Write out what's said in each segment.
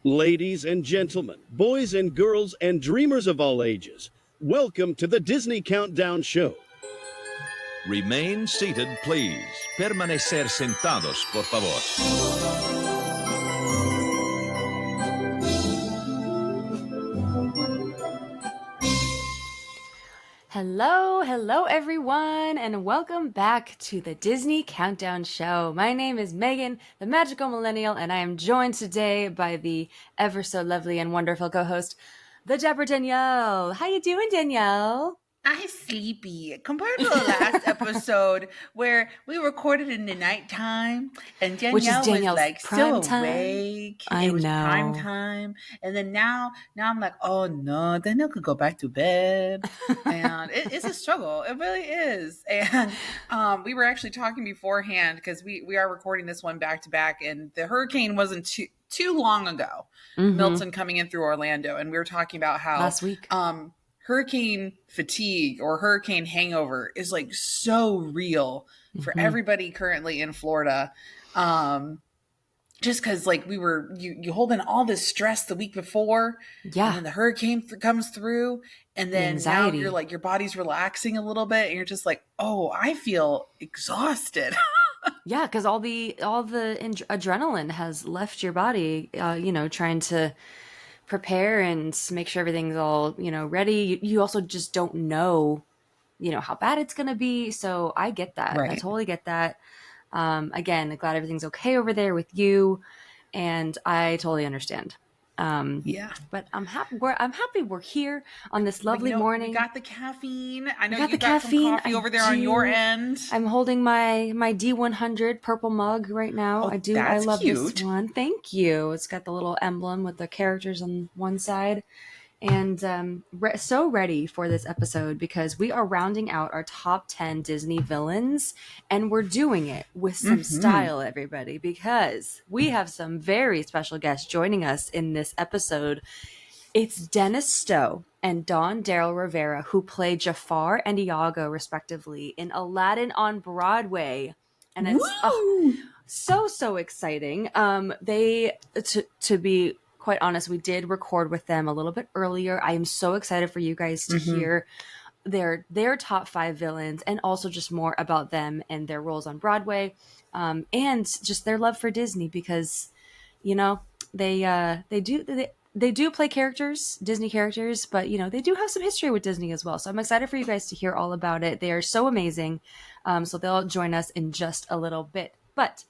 Ladies and gentlemen, boys and girls, and dreamers of all ages, welcome to the Disney Countdown Show. Remain seated, please. Permanecer sentados, por favor. Hello everyone, and welcome back to the Disney Countdown Show. My name is Megan, the magical millennial, and I am joined today by the ever so lovely and wonderful co-host, the dapper Danielle. How you doing, Danielle? I'm sleepy compared to the last episode where we recorded in the nighttime and Danielle was like still awake. It was prime time. And then now I'm like, oh no, Danielle could go back to bed. And it's a struggle. It really is. And we were actually talking beforehand because we are recording this one back to back, and the hurricane wasn't too long ago. Milton coming in through Orlando, and we were talking about how last week hurricane fatigue or hurricane hangover is like so real for everybody currently in Florida. Just because like you hold in all this stress the week before, and then the hurricane comes through, and then now you're like, your body's relaxing a little bit, and you're just like, oh, I feel exhausted. Yeah, because all the adrenaline has left your body, trying to prepare and make sure everything's all, ready. You also just don't know, how bad it's going to be. So I get that. Right. I totally get that. Again, glad everything's okay over there with you. And I totally understand. But I'm happy we're here on this lovely morning. You got the caffeine. I know you got some coffee over there on your end. I'm holding my D100 purple mug right now. Oh, I love cute. This one. Thank you. It's got the little emblem with the characters on one side. And so ready for this episode because we are rounding out our top 10 Disney villains, and we're doing it with some style, everybody, because we have some very special guests joining us in this episode. It's Dennis Stowe and Darryl Rivera, who play Jafar and Iago, respectively, in Aladdin on Broadway. And it's so exciting. They, to be quite honest, we did record with them a little bit earlier. I am so excited for you guys to hear their top 5 villains, and also just more about them and their roles on Broadway, and just their love for Disney, because they do play characters, Disney characters, but they do have some history with Disney as well. So I'm excited for you guys to hear all about it. They are so amazing. So they'll join us in just a little bit. But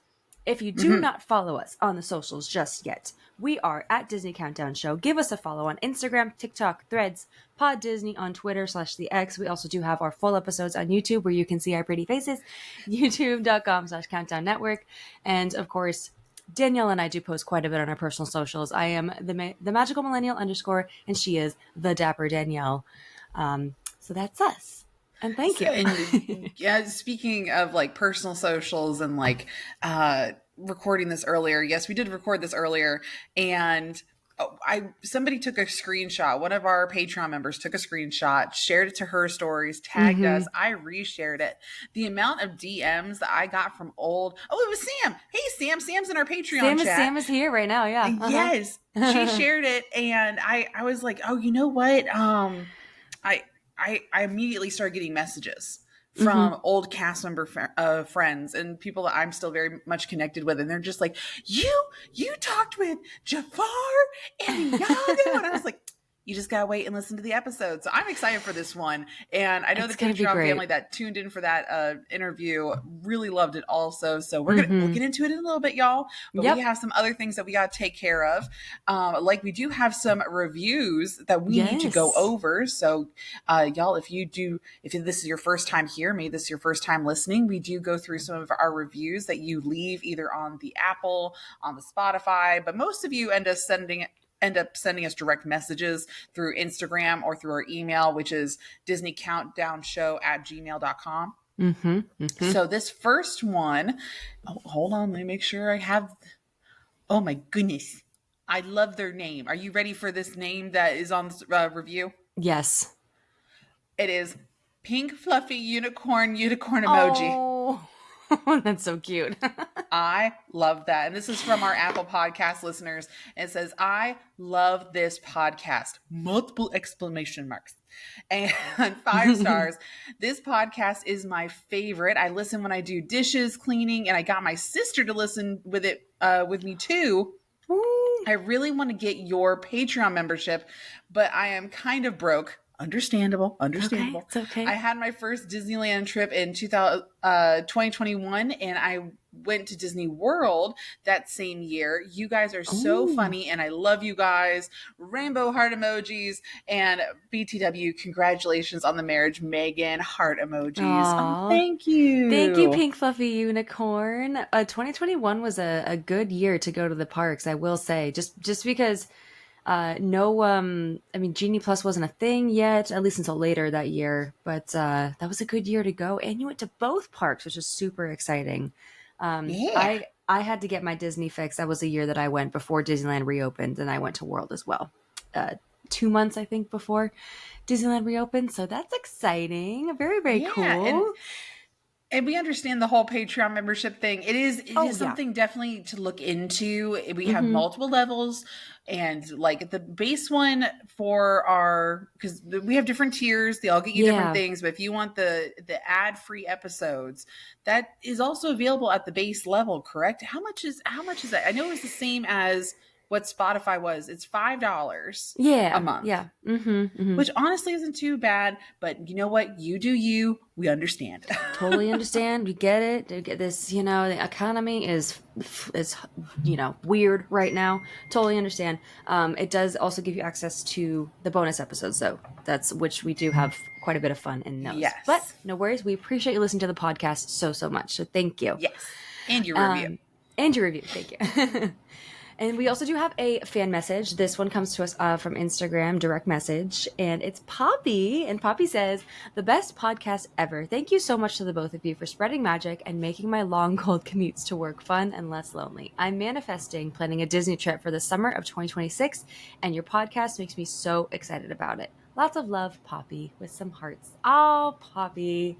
if you do not follow us on the socials just yet, we are at Disney Countdown Show. Give us a follow on Instagram, TikTok, Threads, Pod Disney on Twitter /the X. We also do have our full episodes on YouTube where you can see our pretty faces, youtube.com/Countdown Network. And of course, Danielle and I do post quite a bit on our personal socials. I am the magical millennial _, and she is the dapper Danielle. So that's us. And thank you. And yeah, speaking of like personal socials and like recording this earlier. Yes, we did record this earlier, and somebody took a screenshot. One of our Patreon members took a screenshot, shared it to her stories, tagged us. I reshared it. The amount of DMs that I got from it was Sam. Hey, Sam. Sam's in our Patreon chat. Sam is here right now. Yeah. Yes, she shared it, and I was like, oh, you know what? I immediately started getting messages from old cast member friends and people that I'm still very much connected with. And they're just like, you talked with Jafar and Iago. And I was like, you just gotta wait and listen to the episode. So I'm excited for this one. And I know the Patreon family that tuned in for that interview really loved it also. So we'll get into it in a little bit, y'all. But we have some other things that we gotta take care of. Like we do have some reviews that we need to go over. So y'all, if this is your first time here, maybe this is your first time listening, we do go through some of our reviews that you leave either on the Apple, on the Spotify, but most of you end up sending us direct messages through Instagram or through our email, which is disneycountdownshow@gmail.com. So this first one, hold on, let me make sure I have, oh my goodness. I love their name. Are you ready for this name that is on this review? Yes. It is Pink Fluffy Unicorn emoji. Oh. That's so cute. I love that. And this is from our Apple Podcast listeners. It says, I love this podcast. Multiple exclamation marks. And 5 stars. This podcast is my favorite. I listen when I do dishes, cleaning, and I got my sister to listen with it with me too. Ooh. I really want to get your Patreon membership, but I am kind of broke. Understandable. Okay, it's okay. I had my first Disneyland trip in 2021, and I went to Disney World that same year. You guys are so funny, and I love you guys. Rainbow heart emojis, and BTW, congratulations on the marriage, Megan, heart emojis. Aww. Oh, thank you. Thank you, Pink Fluffy Unicorn. 2021 was a good year to go to the parks, I will say, just because I mean, Genie Plus wasn't a thing yet, at least until later that year, but that was a good year to go. And you went to both parks, which is super exciting. Yeah. I had to get my Disney fix. That was a year that I went before Disneyland reopened, and I went to World as well. 2 months, I think, before Disneyland reopened. So that's exciting. Very, very cool. And we understand the whole Patreon membership thing. It is something definitely to look into. We have multiple levels, and like the base one for our, because we have different tiers, they all get you different things. But if you want the ad-free episodes, that is also available at the base level, correct? How much is that? I know it's the same as what Spotify was. It's $5 a month. Yeah. Which honestly isn't too bad, but you know what? You do you. We understand. Totally understand. We get it. We get this, the economy is weird right now. Totally understand. It does also give you access to the bonus episodes, though. Which we do have quite a bit of fun in those. Yes. But no worries. We appreciate you listening to the podcast so much. So thank you. Yes. And your review. Thank you. And we also do have a fan message. This one comes to us from Instagram, direct message, and it's Poppy. And Poppy says, the best podcast ever. Thank you so much to the both of you for spreading magic and making my long, cold commutes to work fun and less lonely. I'm manifesting planning a Disney trip for the summer of 2026, and your podcast makes me so excited about it. Lots of love, Poppy, with some hearts. Oh, Poppy.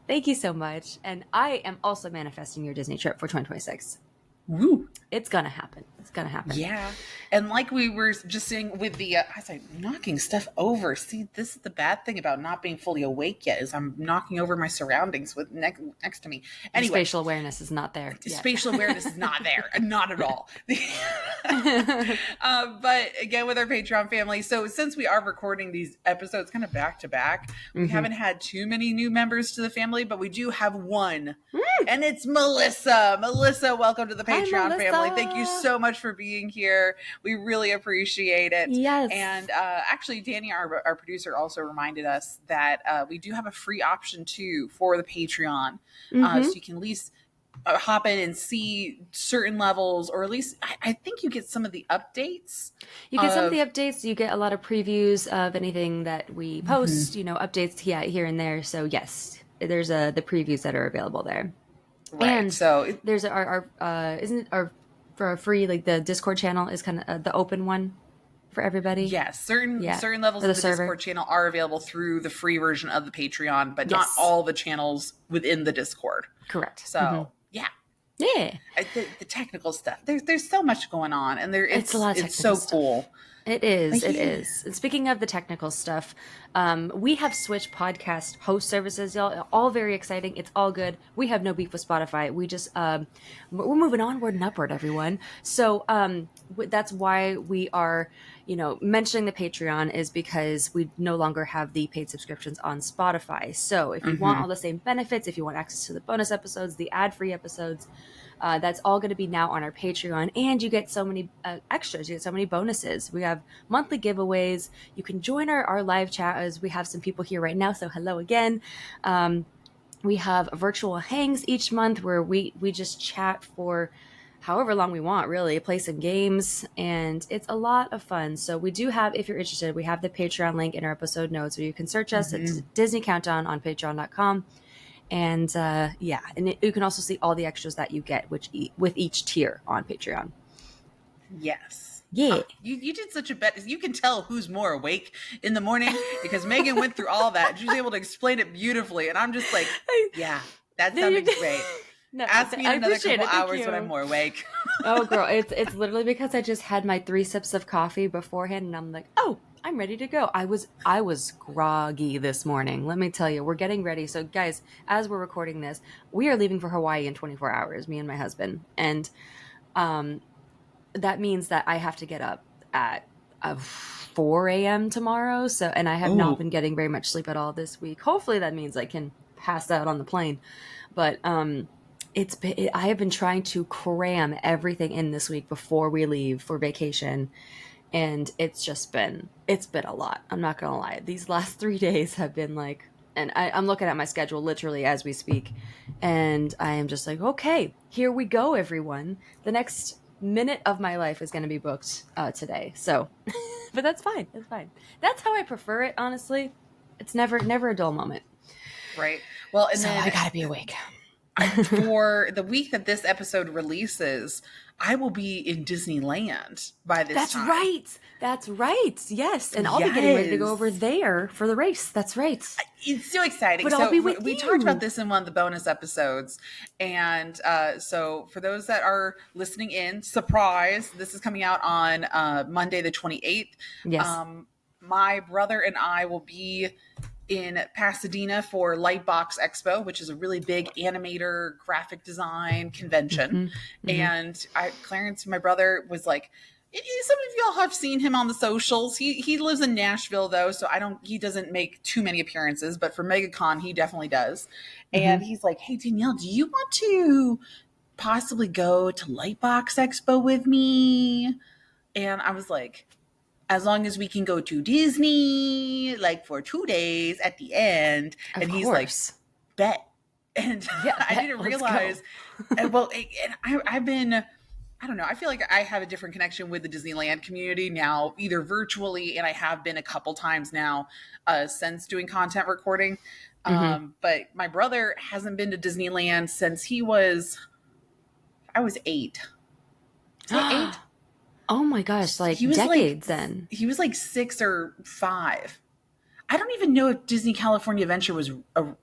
Thank you so much. And I am also manifesting your Disney trip for 2026. Woo. It's gonna happen. Yeah. And like we were just saying with the, I was like, knocking stuff over. See, this is the bad thing about not being fully awake yet, is I'm knocking over my surroundings with next to me. Anyway. Spatial awareness is not there. Spatial awareness is not there. Not at all. But again, with our Patreon family. So since we are recording these episodes kind of back to back, we haven't had too many new members to the family, but we do have one. And it's Melissa. Melissa, welcome to the Patreon family. Thank you so much for being here. We really appreciate it. Yes. And actually, Danny, our producer, also reminded us that we do have a free option too for the Patreon. So you can at least hop in and see certain levels, or at least I think you get some of the updates. You get some of the updates. You get a lot of previews of anything that we post, updates here and there. So yes, there's the previews that are available there. Right. And so there's for our free, like the Discord channel is kind of the open one for everybody. Yes, certain levels of the Discord channel are available through the free version of the Patreon, but not all the channels within the Discord. Correct. So yeah, the technical stuff. There's so much going on, and it's a lot of technical stuff. Cool. It is. It is. And speaking of the technical stuff, we have switched podcast host services, y'all. All very exciting. It's all good. We have no beef with Spotify. We just we're moving onward and upward, everyone. So that's why we are, mentioning the Patreon, is because we no longer have the paid subscriptions on Spotify. So if you want all the same benefits, if you want access to the bonus episodes, the ad-free episodes, that's all going to be now on our Patreon, and you get so many extras. You get so many bonuses. We have monthly giveaways. You can join our live chat, as we have some people here right now. So hello again. We have virtual hangs each month where we just chat for however long we want, really, play some games, and it's a lot of fun. So we do have, if you're interested, we have the Patreon link in our episode notes, or you can search us. It's Disney Countdown on patreon.com. And you can also see all the extras that you get with each tier on Patreon. Yes. Yeah. You did such a bet. You can tell who's more awake in the morning because Megan went through all that. She was able to explain it beautifully. And I'm just like, yeah, that sounded great. No, Ask me in I another appreciate couple it. Thank hours you. when I'm more awake. Oh, girl, it's literally because I just had my 3 sips of coffee beforehand, and I'm like, oh, I'm ready to go. I was groggy this morning. Let me tell you, we're getting ready. So, guys, as we're recording this, we are leaving for Hawaii in 24 hours. Me and my husband, and that means that I have to get up at 4 a.m. tomorrow. So, and I have not Oh, been getting very much sleep at all this week. Hopefully, that means I can pass out on the plane. But I have been trying to cram everything in this week before we leave for vacation, and it's been a lot. I'm not gonna lie. These last 3 days have been like, and I'm looking at my schedule literally as we speak, and I am just like, okay, here we go, everyone. The next minute of my life is going to be booked today. So, but that's fine. It's fine. That's how I prefer it, honestly. It's never a dull moment. right. Well, and So then I gotta be awake. for the week that this episode releases, I will be in Disneyland by this That's time. right. That's right. Yes. And I'll be getting ready to go over there for the race. That's right. It's so exciting. But So I'll be with we you. talked about this in one of the bonus episodes. And so for those that are listening in, surprise, this is coming out on Monday the 28th. Yes. My brother and I will be in Pasadena for Lightbox Expo, which is a really big animator graphic design convention. And Clarence, my brother, was like, some of y'all have seen him on the socials. He lives in Nashville though, so he doesn't make too many appearances, but for MegaCon he definitely does. And he's like, hey Danielle, do you want to possibly go to Lightbox Expo with me? And I was like, as long as we can go to Disney, like for 2 days at the end. Of And he's course. like, bet. And Yeah, I bet. didn't Let's realize. And I've been, I don't know, I feel like I have a different connection with the Disneyland community now, either virtually, and I have been a couple times now since doing content recording. But my brother hasn't been to Disneyland since I was 8. Is that 8? Oh my gosh, like He was decades then. He was like 6 or 5. I don't even know if Disney California Adventure was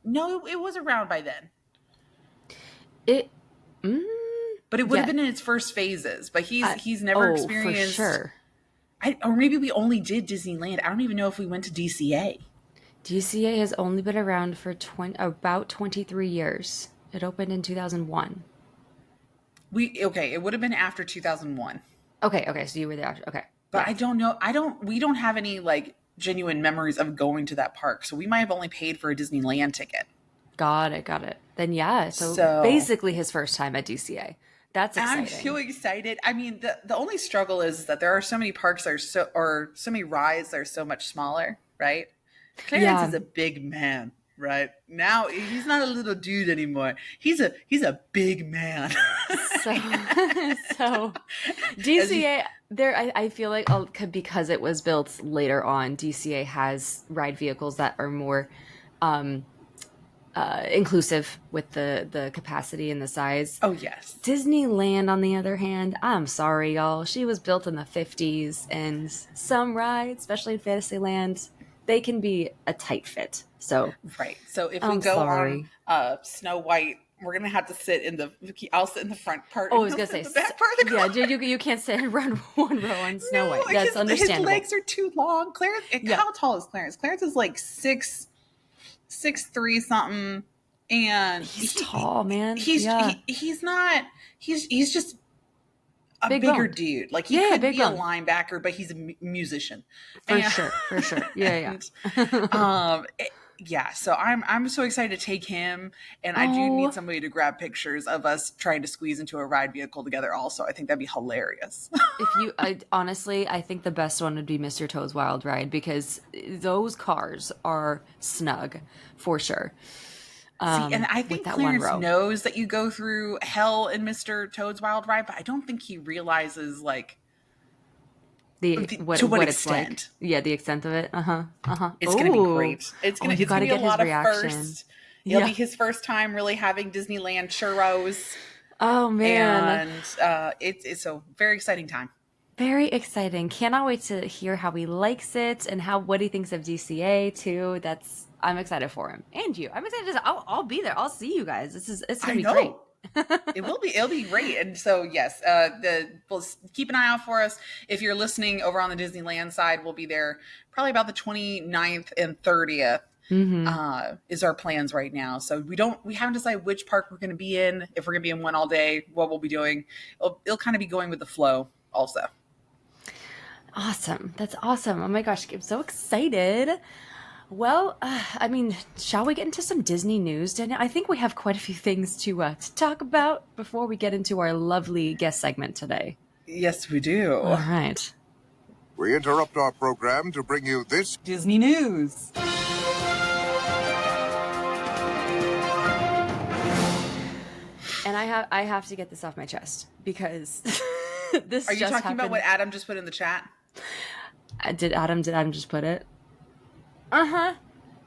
no, it was around by then. But it would have been in its first phases. But he's never experienced. For sure. Or maybe we only did Disneyland. I don't even know if we went to DCA. DCA has only been around for about 23 years. It opened in 2001. It would have been after 2001. Okay, so you were there. Okay. But Yeah. I don't know. We don't have any like genuine memories of going to that park. So we might have only paid for a Disneyland ticket. Got it. Then yeah, so basically his first time at DCA. That's exciting. I'm so excited. I mean, the only struggle is that there are so many parks that are so many rides that are so much smaller, right? Clarence is a big man, right? Now he's not a little dude anymore. He's a big man. So DCA I feel like because it was built later on, DCA has ride vehicles that are more inclusive with the capacity and the size. Oh yes. Disneyland, on the other hand, I'm sorry, y'all. She was built in the 50s, and some rides, especially in Fantasyland, they can be a tight fit. So right. So if we go on Snow White, we're gonna have to sit I'll sit in the front part. Oh, I was gonna say, you can't sit and run one row on Snow White. That's understandable. His legs are too long. Clarence, how tall is Clarence? Clarence is like 6'3" something, and he's tall, man. He's not. He's just a bigger dude. Like he could be a linebacker, but he's a musician for sure. Yeah. Yeah, so I'm so excited to take him, and I do need somebody to grab pictures of us trying to squeeze into a ride vehicle together. Also, I think that'd be hilarious. Honestly, I think the best one would be Mr. Toad's Wild Ride, because those cars are snug for sure. And I think Clarence knows that you go through hell in Mr. Toad's Wild Ride, but I don't think he realizes like. To what extent? It's like. Yeah, the extent of it. It's gonna be great. It's gonna be a lot of firsts. It'll be his first time really having Disneyland churros. Oh man! And it's a very exciting time. Very exciting. Cannot wait to hear how he likes it and what he thinks of DCA too. I'm excited for him and you. I'm excited. I'll be there. I'll see you guys. It's gonna be great. It'll be great. And so, yes, we'll keep an eye out for us. If you're listening over on the Disneyland side, we'll be there probably about the 29th and 30th. Is our plans right now. So we haven't decided which park we're going to be in, if we're going to be in one all day, what we'll be doing. It'll kind of be going with the flow also. Awesome. That's awesome. Oh my gosh, I'm so excited. Well, I mean, shall we get into some Disney news, Danielle? I think we have quite a few things to talk about before we get into our lovely guest segment today. Yes, we do. All right. We interrupt our program to bring you this Disney news. And I have to get this off my chest because this. Are you talking about what Adam just put in the chat? Did Adam just put it?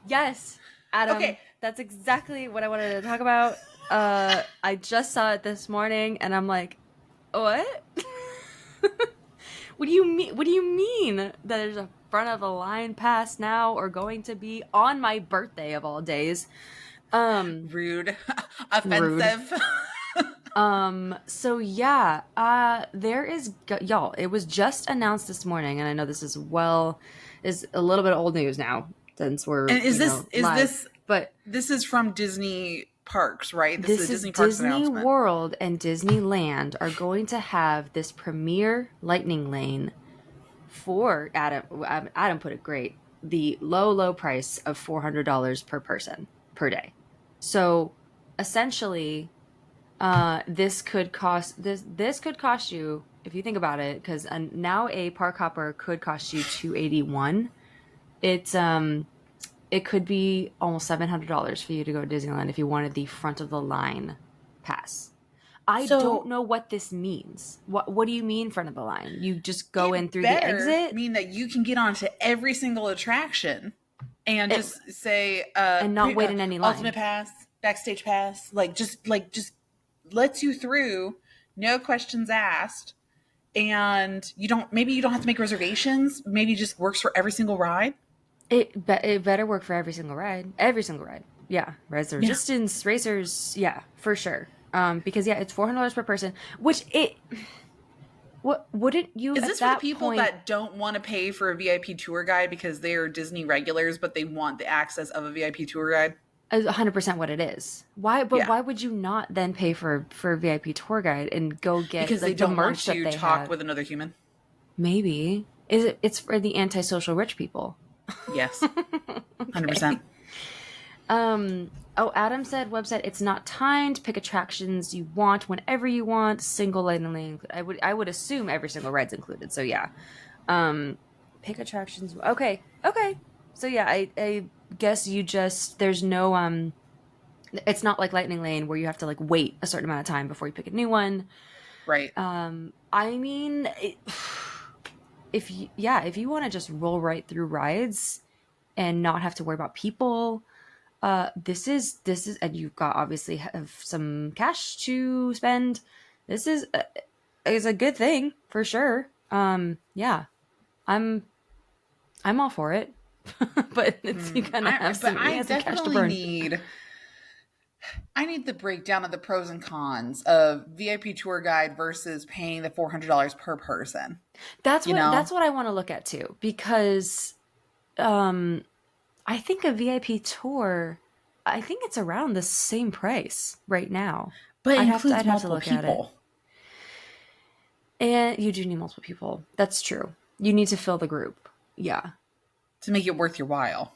Yes, Adam. Okay. That's exactly what I wanted to talk about. I just saw it this morning, and I'm like, what? What do you mean? What do you mean that there's a front of the line pass now, or going to be on my birthday of all days? Rude, offensive. So yeah, there is y'all. It was just announced this morning, and I know this is a little bit old news now since we're. And this is from Disney Parks, right? This is Disney Parks Disney announcement. World and Disneyland are going to have this premier lightning lane for Adam. Adam put it great. The low price of $400 per person per day. So essentially, this could cost you, if you think about it, because now a park hopper could cost you $281. It could be almost $700 for you to go to Disneyland if you wanted the front of the line pass. I don't know what this means. What do you mean front of the line? You just go in through the exit? Mean that you can get onto every single attraction and just say and not wait in any line. Ultimate pass, backstage pass, just lets you through, no questions asked, and you don't have to make reservations. Maybe it just works for every single ride. It better work for every single ride. Every single ride. Yeah. Rise of Resistance, Racers. Yeah, for sure. Because it's $400 per person, which wouldn't you? Is this for the people that don't want to pay for a VIP tour guide because they are Disney regulars, but they want the access of a VIP tour guide? 100% what it is. Why? But why would you not then pay for a VIP tour guide and go get because they don't want you to talk with another human? Maybe it's for the antisocial rich people. Yes, 100%. Adam said website. It's not timed. Pick attractions you want whenever you want. Single lightning lane. I would assume every single ride's included. So yeah, pick attractions. Okay. So yeah, I guess there's no it's not like Lightning Lane where you have to wait a certain amount of time before you pick a new one. Right. I mean, if you want to just roll right through rides and not have to worry about people, this is and you've got obviously have some cash to spend. This is a good thing for sure. Yeah, I'm all for it. But you kind of have some cash to burn. I need the breakdown of the pros and cons of VIP tour guide versus paying the $400 per person. That's what I want to look at too, because I think a VIP tour, I think it's around the same price right now. But it includes multiple people. And you do need multiple people. That's true. You need to fill the group. Yeah. To make it worth your while.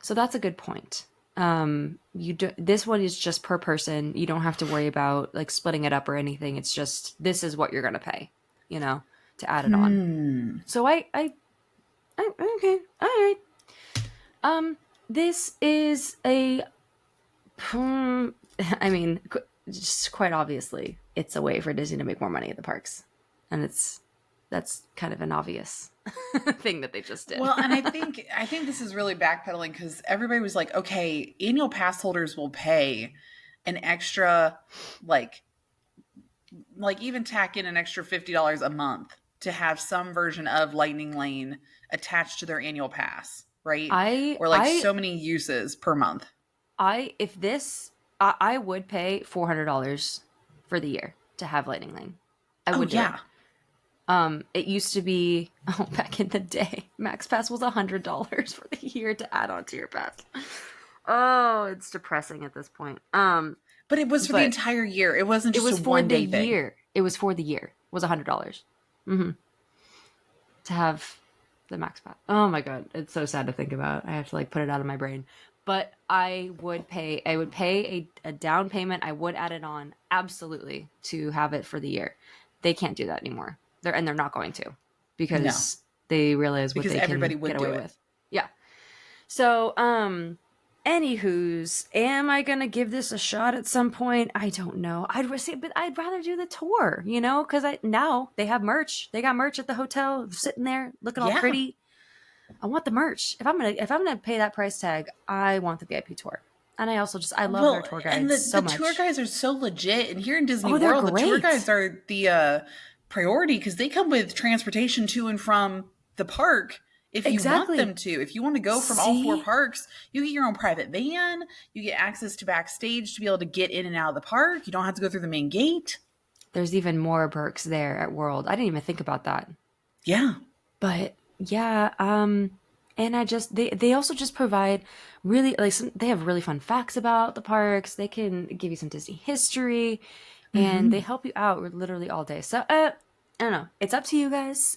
So that's a good point. This one is just per person. You don't have to worry about splitting it up or anything. It's just, this is what you're going to pay, to add it on. So I okay. All right. This is I mean, just quite obviously it's a way for Disney to make more money at the parks. And that's kind of an obvious thing that they just did. Well, and I think this is really backpedaling because everybody was like, okay, annual pass holders will pay an extra, even tack in an extra $50 a month to have some version of Lightning Lane attached to their annual pass, right? Or so many uses per month. I would pay $400 for the year to have Lightning Lane. I Oh would do it. yeah. It used to be back in the day, Max Pass was $100 for the year to add on to your pass. Oh, it's depressing at this point. But it was for the entire year. It wasn't It just was a for one the day thing. year. It was for the year. It was $100. Mm-hmm. To have the Max Pass. Oh my god, it's so sad to think about. I have to like put it out of my brain. But I would pay a down payment. I would add it on absolutely to have it for the year. They can't do that anymore. They're not going to, because they realize what they everybody can would get do away it. with. Yeah. So, anywho's, am I gonna give this a shot at some point? I don't know. I'd rather do the tour, you know, because now they have merch. They got merch at the hotel, sitting there looking all pretty. I want the merch. If I'm gonna pay that price tag, I want the VIP tour. And I also I love their tour guides and the so much. tour guides are so legit. And here in Disney they're World, the tour great. guides are the priority because they come with transportation to and from the park. If you want them to, if you want to go from all 4 parks, you get your own private van. You get access to backstage to be able to get in and out of the park. You don't have to go through the main gate. There's even more perks there at World. I didn't even think about that. Yeah. But yeah, and they also just provide really they have really fun facts about the parks. They can give you some Disney history, and they help you out literally all day. So I don't know. It's up to you guys.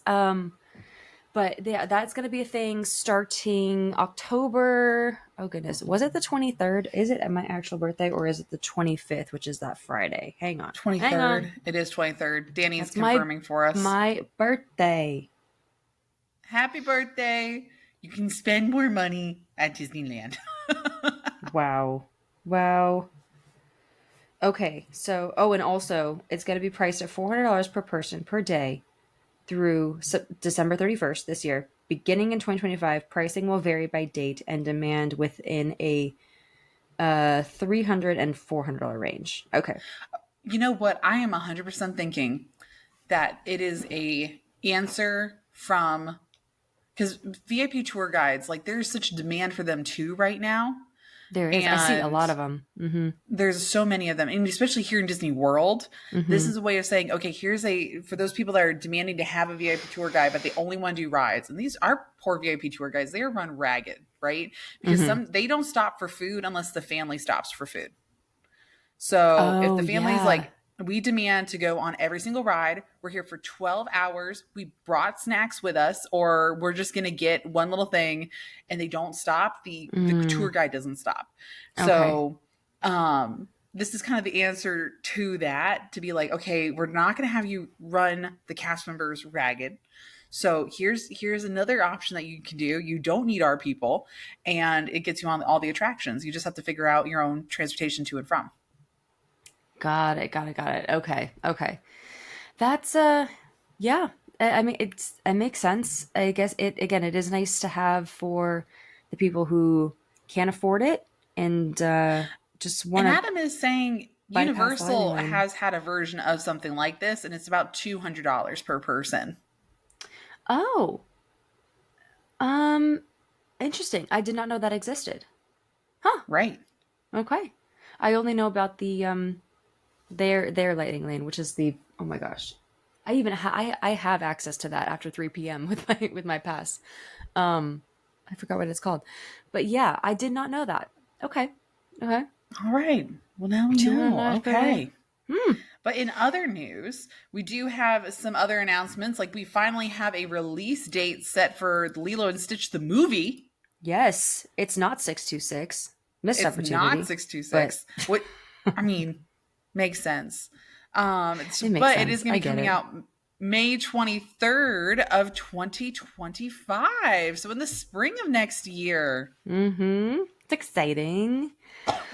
But yeah, that's going to be a thing starting October. Oh, goodness. Was it the 23rd? Is it at my actual birthday, or is it the 25th, which is that Friday? Hang on. 23rd. It is 23rd. Danny is confirming for us. My birthday. Happy birthday. You can spend more money at Disneyland. Wow. Okay. So, and also, it's going to be priced at $400 per person per day through December 31st this year. Beginning in 2025, pricing will vary by date and demand within a $300 and $400 range. Okay. You know what? I am 100% thinking that it is a answer from, because VIP tour guides, like there's such demand for them too right now. There is. I see a lot of them. Mm-hmm. There's so many of them. And especially here in Disney World, this is a way of saying, okay, for those people that are demanding to have a VIP tour guide, but they only want to do rides. And these are poor VIP tour guides. They are run ragged, right? Because they don't stop for food unless the family stops for food. So if the family's like, we demand to go on every single ride. We're here for 12 hours. We brought snacks with us, or we're just going to get one little thing, and they don't stop. The tour guide doesn't stop. Okay. So this is kind of the answer to that, to be like, okay, we're not going to have you run the cast members ragged. So here's another option that you can do. You don't need our people, and it gets you on all the attractions. You just have to figure out your own transportation to and from. Got it. Okay. That's yeah. I mean, it makes sense. I guess it is nice to have for the people who can't afford it and just want. And Adam is saying Universal has had a version of something like this, and it's about $200 per person. Oh, interesting. I did not know that existed. Huh. Right. Okay. I only know about the their Lightning Lane, which is the, oh my gosh, I even I have access to that after 3 p.m. with my pass. I forgot what it's called, but yeah, I did not know that. Okay. All right. Well, now we know. Okay. But in other news, we do have some other announcements. Like, we finally have a release date set for Lilo and Stitch the movie. Yes, it's not 626. Missed opportunity. It's not 626. But... What? I mean, makes sense. But it is going to be coming out May 23rd of 2025. So in the spring of next year. It's exciting.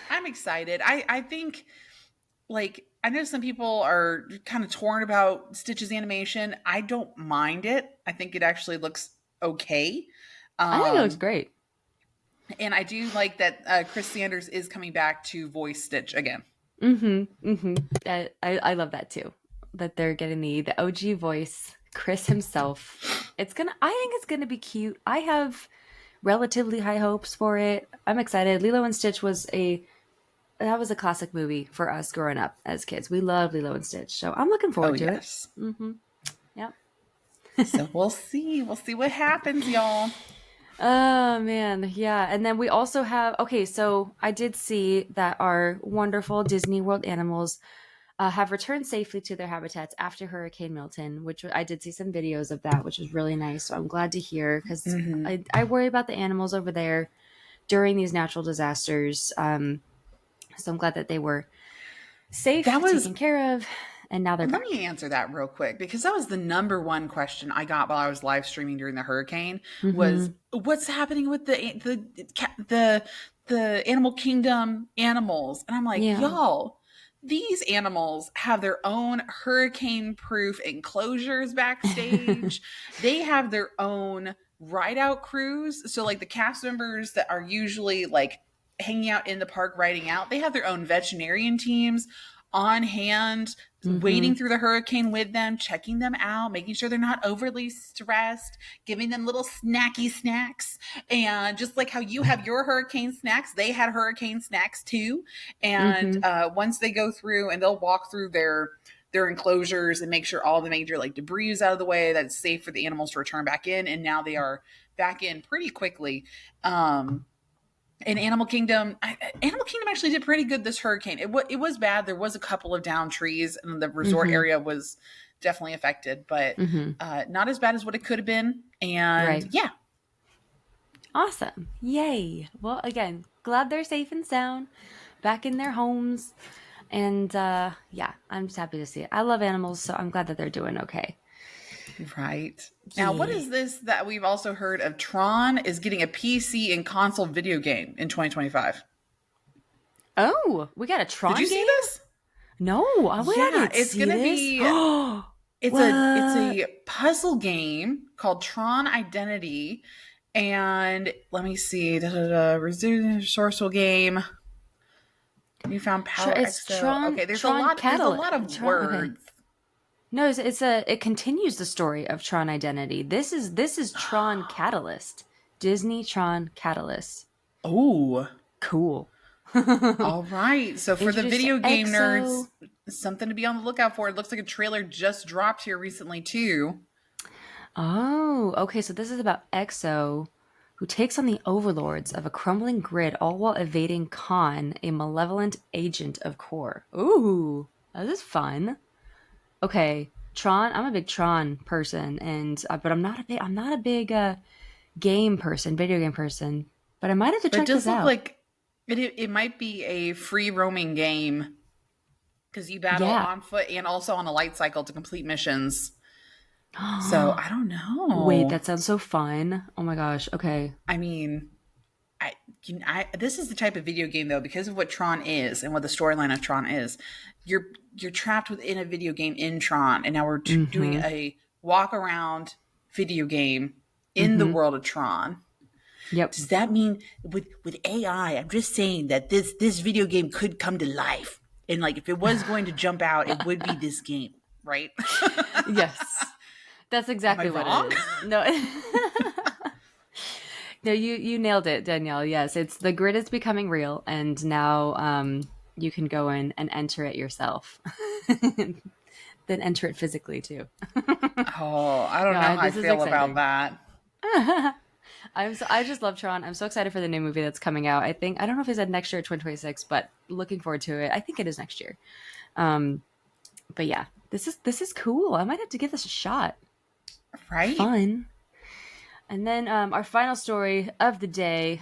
I'm excited. I think, like, I know some people are kind of torn about Stitch's animation. I don't mind it. I think it actually looks okay. I think it looks great. And I do like that Chris Sanders is coming back to voice Stitch again. I love that too. That they're getting the OG voice, Chris himself. I think it's gonna be cute. I have relatively high hopes for it. I'm excited. Lilo and Stitch was a that was a classic movie for us growing up as kids. We loved Lilo and Stitch, so I'm looking forward to yes. it. Mm-hmm. Yep. So we'll see. We'll see what happens, y'all. Oh man, yeah. And then we also have, okay, so I did see that our wonderful Disney World animals have returned safely to their habitats after Hurricane Milton, which I did see some videos of that, which was really nice. So I'm glad to hear, because I worry about the animals over there during these natural disasters. So I'm glad that they were safe, taken care of, and now they're Let back. me answer that real quick, because that was the number one question I got while I was live streaming during the hurricane was what's happening with the animal kingdom animals. And I'm like, y'all, these animals have their own hurricane proof enclosures backstage. They have their own ride out crews. So like the cast members that are usually like hanging out in the park riding out, they have their own veterinarian teams on hand, wading through the hurricane with them, checking them out, making sure they're not overly stressed, giving them little snacky snacks. And just like how you have your hurricane snacks, they had hurricane snacks too. And once they go through and they'll walk through their enclosures and make sure all the major like debris is out of the way, that's safe for the animals to return back in. And now they are back in pretty quickly. In Animal Kingdom actually did pretty good this hurricane. It was bad. There was a couple of down trees, and the resort area was definitely affected, but not as bad as what it could have been. And yeah. Awesome. Yay. Well, again, glad they're safe and sound, back in their homes. And yeah, I'm just happy to see it. I love animals, so I'm glad that they're doing okay. Right. Now, what is this that we've also heard of? Tron is getting a PC and console video game in 2025. Oh, we got a Tron game? Did you see this? No, I didn't it's see gonna this. be it's a puzzle game called Tron Identity. And let me see. Resourceful game. Newfound power. It's Tron. Okay, there's Tron a lot of words. Okay. No, it continues the story of Tron Identity. This is Tron Catalyst. Disney Tron Catalyst. Oh, cool. All right. So for the Introduced video game EXO. nerds, something to be on the lookout for. It looks like a trailer just dropped here recently too. Oh, okay. So this is about EXO, who takes on the overlords of a crumbling grid, all while evading Khan, a malevolent agent of Core. Ooh, this is fun. Okay, Tron. I'm a big Tron person, and but I'm not a big game person, video game person. But I might have to check this out. It does look like it might be a free roaming game because you battle on foot and also on a light cycle to complete missions. So I don't know. Wait, that sounds so fun. Oh my gosh. Okay. I mean, this is the type of video game though, because of what Tron is and what the storyline of Tron is. You're trapped within a video game in Tron, and now we're doing a walk around video game in the world of Tron. Yep. Does that mean with AI? I'm just saying that this video game could come to life, and like if it was going to jump out, it would be this game, right? Yes, that's exactly what it is. No, no, you nailed it, Danielle. Yes, it's the grid is becoming real, and now you can go in and enter it yourself. Then enter it physically too. Oh, I don't know how I feel about that. I just love Tron. I'm so excited for the new movie that's coming out. I don't know if it's next year or 2026, but looking forward to it. I think it is next year. But yeah, this is cool. I might have to give this a shot. Right? Fun. And then our final story of the day,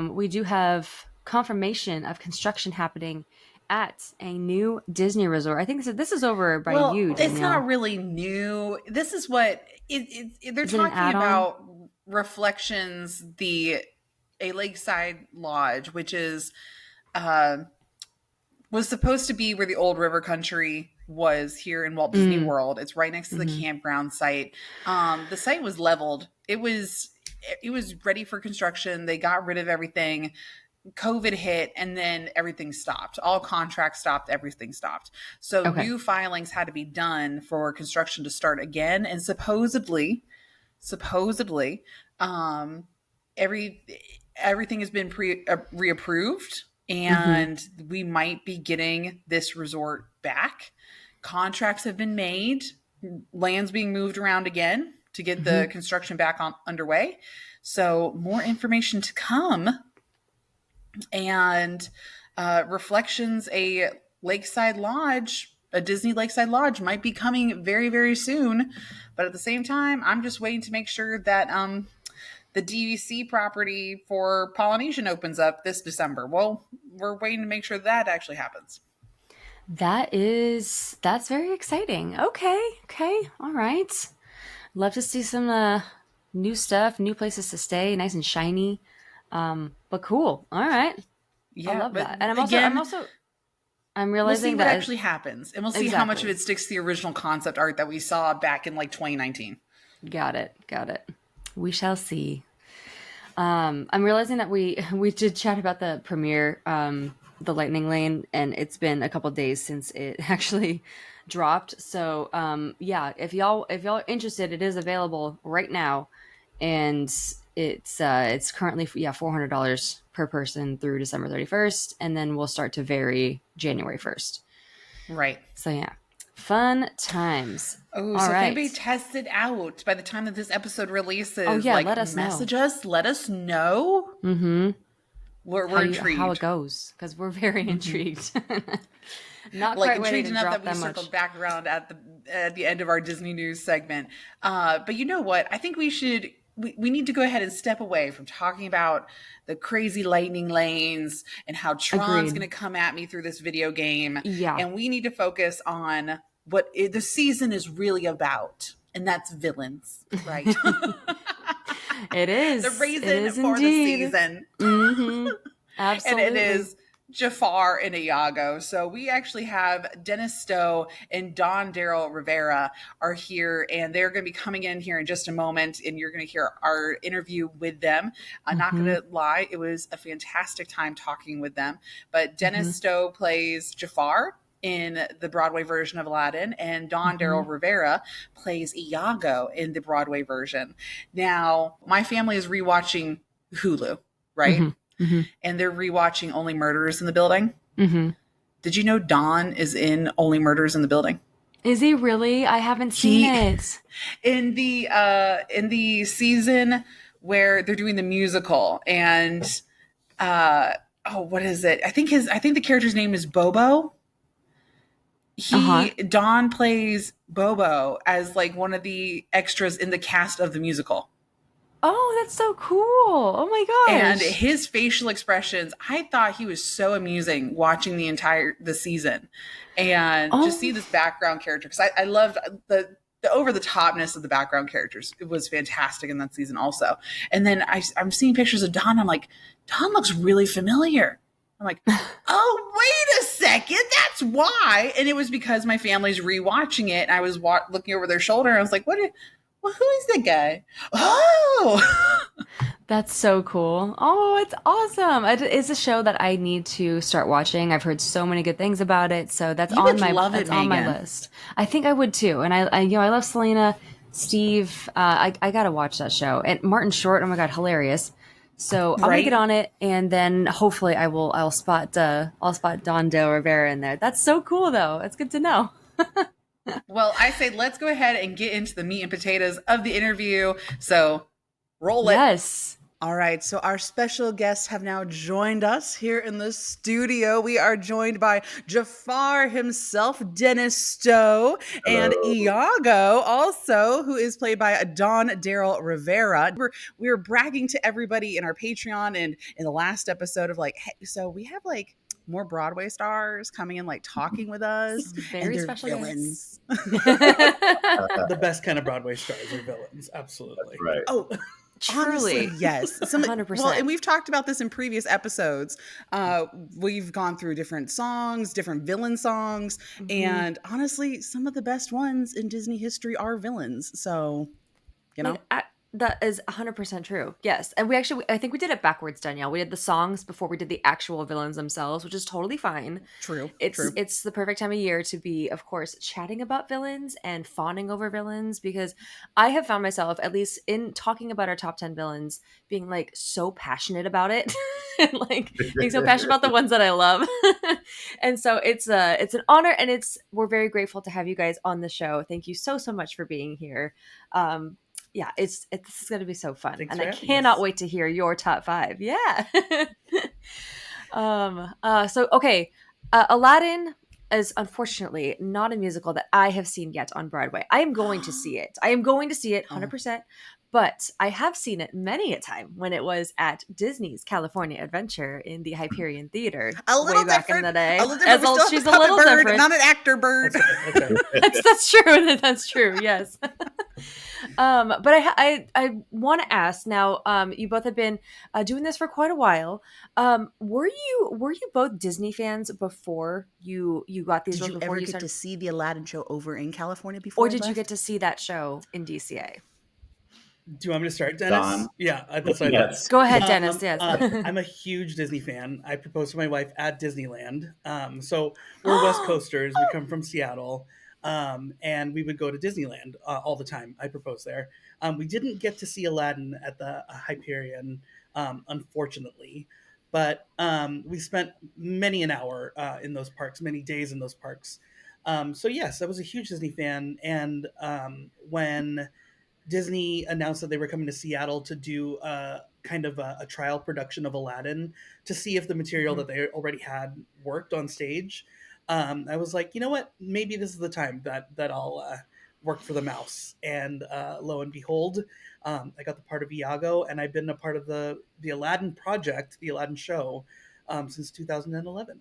we do have confirmation of construction happening at a new Disney resort. I think this is over by you, Danielle. It's not really new. This is what they're talking about. Reflections, a lakeside lodge, which is was supposed to be where the old river country was here in Walt Disney World. It's right next to the campground site. The site was leveled. It was ready for construction. They got rid of everything. COVID hit, and then everything stopped. All contracts stopped. Everything stopped. So new filings had to be done for construction to start again. And supposedly, everything has been reapproved. and we might be getting this resort back. Contracts have been made, land's being moved around again to get the construction back underway. So more information to come. And Reflections, a lakeside lodge, a Disney lakeside lodge might be coming very, very soon. But at the same time, I'm just waiting to make sure that the DVC property for Polynesian opens up this December. Well, we're waiting to make sure that actually happens. That's very exciting. Okay. All right. Love to see some new stuff, new places to stay, nice and shiny. But cool. All right. Yeah, I love but that. And I'm we'll realizing see what that actually happens, and we'll see how much of it sticks to the original concept art that we saw back in like 2019. Got it. We shall see. I'm realizing that we did chat about the premiere, the Lightning Lane, and it's been a couple days since it actually dropped. So yeah, if y'all are interested, it is available right now, and it's currently $400 per person through December 31st, and then we'll start to vary January 1st. Right. So yeah, fun times. Oh, so if anybody tests it out by the time that this episode releases, let us message us. Let us know. Mm-hmm. We're intrigued how it goes, because we're very intrigued. Not like quite intrigued enough that we that circled much. back around at the end of our Disney news segment. But you know what? I think we need to go ahead and step away from talking about the crazy lightning lanes and how Tron's going to come at me through this video game. Yeah. And we need to focus on what the season is really about. And that's villains, right? It is. The reason for indeed. the season. Mm-hmm. Absolutely. And it is Jafar and Iago. So we actually have Dennis Stowe and Darryl Rivera are here, and they're going to be coming in here in just a moment, and you're going to hear our interview with them. I'm not going to lie, it was a fantastic time talking with them. But Dennis Stowe plays Jafar in the Broadway version of Aladdin, and Darryl Rivera plays Iago in the Broadway version. Now, my family is rewatching Hulu, right? And they're rewatching Only Murders in the Building. Did you know Don is in Only Murders in the Building? Is he really? I haven't seen it. In the season where they're doing the musical, and what is it? I think the character's name is Bobo. Don plays Bobo as like one of the extras in the cast of the musical. Oh, that's so cool. Oh my gosh. And his facial expressions, I thought he was so amusing watching the season. And just see this background character, because I loved the over the topness of the background characters. It was fantastic in that season also. And then I'm seeing pictures of Don. I'm like, Don looks really familiar. I'm like, oh, wait a second. That's why. And it was because my family's rewatching it. And I was looking over their shoulder. And I was like, who is that guy? Oh, that's so cool. Oh, it's awesome. It's a show that I need to start watching. I've heard so many good things about it. So that's on my list. I think I would too. And I love Selena, Steve. I got to watch that show. And Martin Short. Oh my God. Hilarious. So I'm gonna get on it, and then hopefully I'll spot Darryl Rivera in there. That's so cool, though. It's good to know. Well, I say let's go ahead and get into the meat and potatoes of the interview. So roll it. Yes. All right, so our special guests have now joined us here in the studio. We are joined by Jafar himself, Dennis Stowe, and Iago, also, who is played by Darryl Rivera. We were bragging to everybody in our Patreon and in the last episode of like, hey, so we have like more Broadway stars coming in, like talking with us. Very special villains. The best kind of Broadway stars are villains. Absolutely. That's right. Oh, truly. Honestly, yes. 100%. Well, and we've talked about this in previous episodes. We've gone through different songs, different villain songs. And honestly, some of the best ones in Disney history are villains. So, you know. That is 100% true. Yes. And I think we did it backwards, Danielle. We did the songs before we did the actual villains themselves, which is totally fine. True. It's the perfect time of year to be, of course, chatting about villains and fawning over villains, because I have found myself, at least in talking about our top 10 villains, being like so passionate about it. like being so passionate about the ones that I love. And so it's an honor, and we're very grateful to have you guys on the show. Thank you so much for being here. Yeah, this is going to be so fun, Thanks and for I having cannot us. wait to hear your top 5. Yeah. So okay, Aladdin is unfortunately not a musical that I have seen yet on Broadway. I am going to see it. I am going to see it 100%. But I have seen it many a time when it was at Disney's California Adventure in the Hyperion Theater A little way back in different. the day. A little different. We still have She's the a puppet little bird, different. not an actor bird. That's right. That's true. That's true. Yes. But I want to ask now. You both have been doing this for quite a while. Were you both Disney fans before you got these Did roles? you Before ever you get started, to see the Aladdin show over in California before? or did you get to see that show in DCA? Do you want me to start, Dennis? Don? Yeah, that's what I thought. Yes. Go ahead, Dennis. Yes. I'm a huge Disney fan. I proposed to my wife at Disneyland. So we're West Coasters. We come from Seattle. And we would go to Disneyland all the time. I proposed there. We didn't get to see Aladdin at the Hyperion, unfortunately. But we spent many an hour in those parks, many days in those parks. So yes, I was a huge Disney fan. And when Disney announced that they were coming to Seattle to do kind of a trial production of Aladdin to see if the material that they already had worked on stage, I was like, you know what? Maybe this is the time that I'll work for the mouse. And lo and behold, I got the part of Iago, and I've been a part of the Aladdin project, the Aladdin show, since 2011.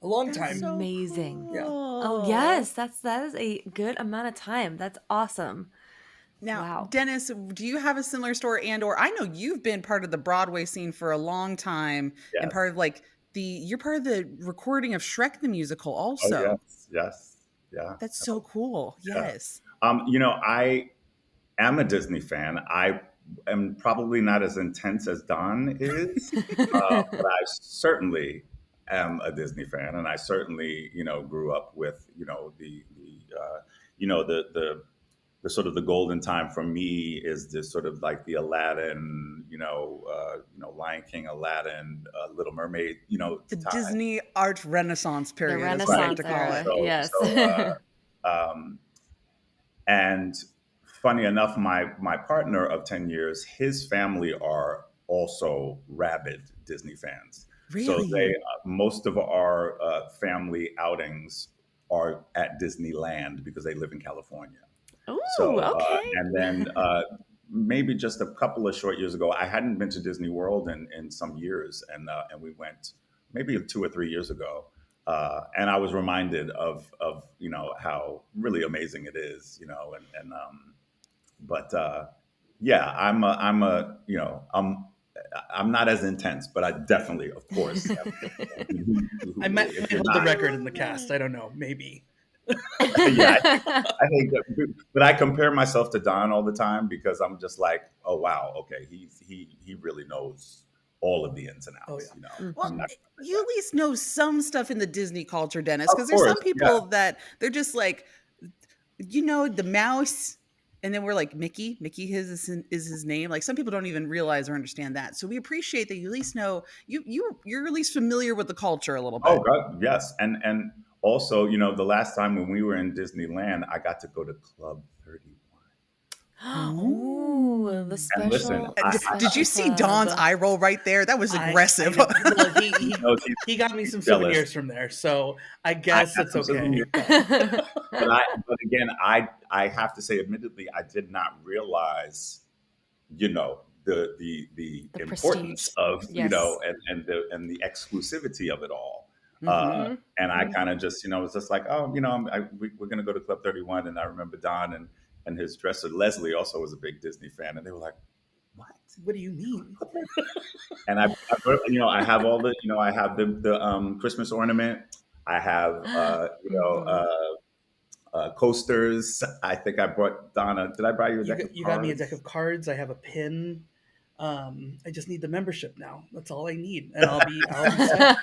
A long time. so Amazing. cool. Yeah. Oh yes, that is a good amount of time. That's awesome. Now, Wow. Dennis, do you have a similar story? Or I know you've been part of the Broadway scene for a long time, and Yes. part of you're part of the recording of Shrek the musical also. Oh, yes. Yeah. That's so cool. Yeah. Yes. I am a Disney fan. I am probably not as intense as Don is, but I certainly am a Disney fan, and I certainly, grew up with, the sort of the golden time for me is this sort of like the Aladdin, Lion King, Aladdin, Little Mermaid, The time. Disney art renaissance period. The as I like Renaissance to call era. it. So- Yes. And funny enough, my partner of 10 years, his family are also rabid Disney fans. Really? So most of our family outings are at Disneyland because they live in California. Ooh, So, okay. and then maybe just a couple of short years ago, I hadn't been to Disney World in some years, and we went maybe 2 or 3 years ago, and I was reminded of how really amazing it is, but yeah, I'm not as intense, but I definitely, of course, I might hold the record in the cast. I don't know. Maybe. Yeah, I think that, but I compare myself to Don all the time because I'm just like, oh wow, okay, he really knows all of the ins and outs. Oh, yeah. Well, I'm not- you at least know some stuff in the Disney culture, Dennis, Of because there's some course, people that they're just like, the mouse, and then we're like, Mickey is his name. Like some people don't even realize or understand that. So we appreciate that you at least know you're at least familiar with the culture a little bit. Oh God, yes, and also, the last time when we were in Disneyland, I got to go to Club 31. Ooh, the special. listen, Did you see Don's eye roll right there? That was aggressive. Well, he got me some He's jealous. souvenirs from there, so I guess had it's some okay. souvenirs. But again, I have to say, admittedly, I did not realize, the importance prestige. of Yes. and the exclusivity of it all. Mhm. And I kind of just was just like, oh, we're gonna go to Club 31, and I remember Don and his dresser Leslie also was a big Disney fan, and they were like, what? What do you mean? And I have all the, I have the Christmas ornament. I have, coasters. I think I brought Donna. Did I buy you a deck of cards? You got me a deck of cards. I have a pin. I just need the membership now. That's all I need, and I'll be set.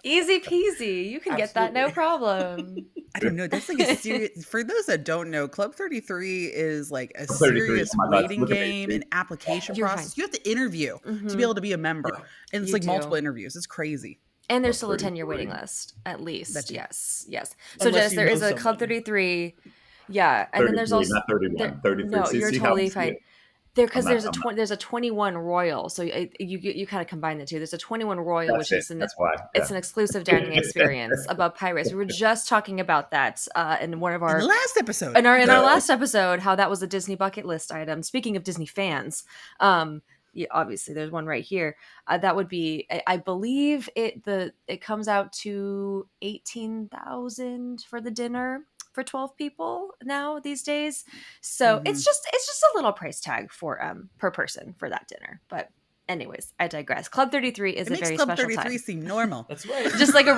Easy peasy. You can get that, no Absolutely. problem. I don't know. That's like a serious. For those that don't know, Club 33 is like a 33, serious oh my God, waiting look at me, game see? and application You're process. fine. You have to interview to be able to be a member, and it's You like do. multiple interviews. It's crazy. And there's Club still a 10-year 33. waiting list, at least. That's it. Yes. So, Unless Jess, you there know is a Club someone. 33. Yeah. And then there's 33, also. not 31. 33. No, See, you're see how totally we see fine. it? Because I'm not- there's a 21 Royal. So you kind of combine the two. There's a 21 Royal, That's which is That's why. it's Yeah. an exclusive dining experience above Pirates. We were just talking about that in one of In our the last episode. in our Yeah. last episode, how that was a Disney bucket list item. Speaking of Disney fans, yeah, obviously there's one right here. That would be, I believe it comes out to 18,000 for the dinner for 12 people now these days. So it's just a little price tag for per person for that dinner. But anyways, I digress. Club 33 is it a makes very Club special 33 time. seem normal. That's right. Just like a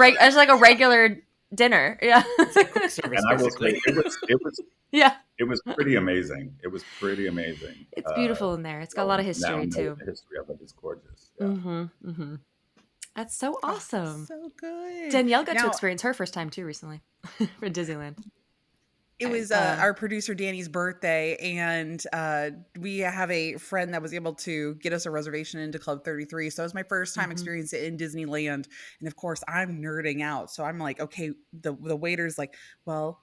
regular dinner. Yeah. Quick service, And I will say, basically. Yeah. it was pretty amazing. It was pretty amazing. It's beautiful in there. It's got a lot of Now I history know too. The history of it is gorgeous. Yeah. Mm-hmm. That's so awesome. So good. Danielle got to Now, experience her first time too recently for Disneyland. It was our producer Danny's birthday, and we have a friend that was able to get us a reservation into Club 33. So it was my first time experiencing it in Disneyland, and of course I'm nerding out. So I'm like, okay, the waiter's like, well,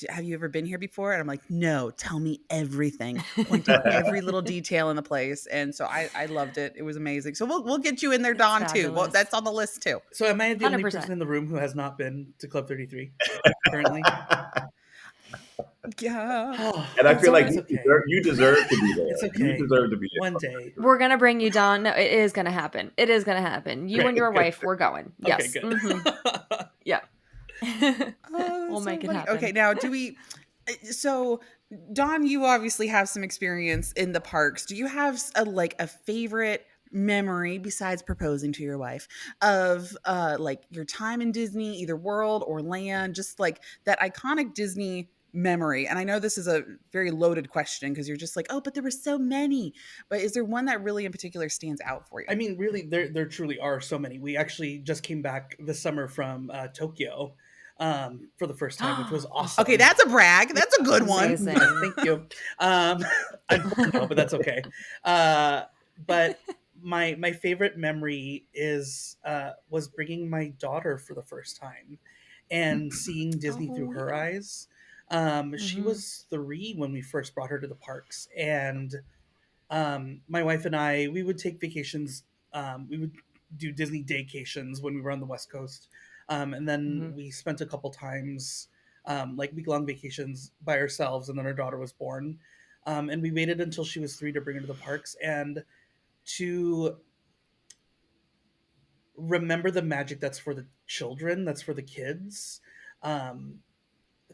have you ever been here before? And I'm like, no, tell me everything. Point out every little detail in the place. And so I loved it. It was amazing. So we'll get you in there, Dawn, too. Well, fabulous. that's on the list too. So am I the only 100%. person in the room who has not been to Club 33 currently? Yeah. And I feel like It's you, okay. you deserve to be there. It's okay. You deserve to be there. One day. We're gonna bring you, Dawn. No, it is gonna happen. It is gonna happen. You Great, and your good. wife, we're going. Yes. Okay, good. Mhm. Yeah. We'll So make it funny. happen. Okay, now so Dawn, you obviously have some experience in the parks. Do you have a favorite memory besides proposing to your wife of like your time in Disney, either World or Land, just like that iconic Disney memory? And I know this is a very loaded question because you're just like, oh, but there were so many. But is there one that really in particular stands out for you? I mean, really, there truly are so many. We actually just came back this summer from Tokyo for the first time, which was awesome. Okay, that's a brag. That's a good one. Amazing. Yes, thank you. I don't know, but that's okay. But my favorite memory was bringing my daughter for the first time and seeing Disney through her eyes. She was 3 when we first brought her to the parks, and my wife and I, we would take vacations. We would do Disney daycations when we were on the West Coast, and then we spent a couple times like week-long vacations by ourselves, and then our daughter was born, and we waited until she was 3 to bring her to the parks and to remember the magic that's for the children, that's for the kids.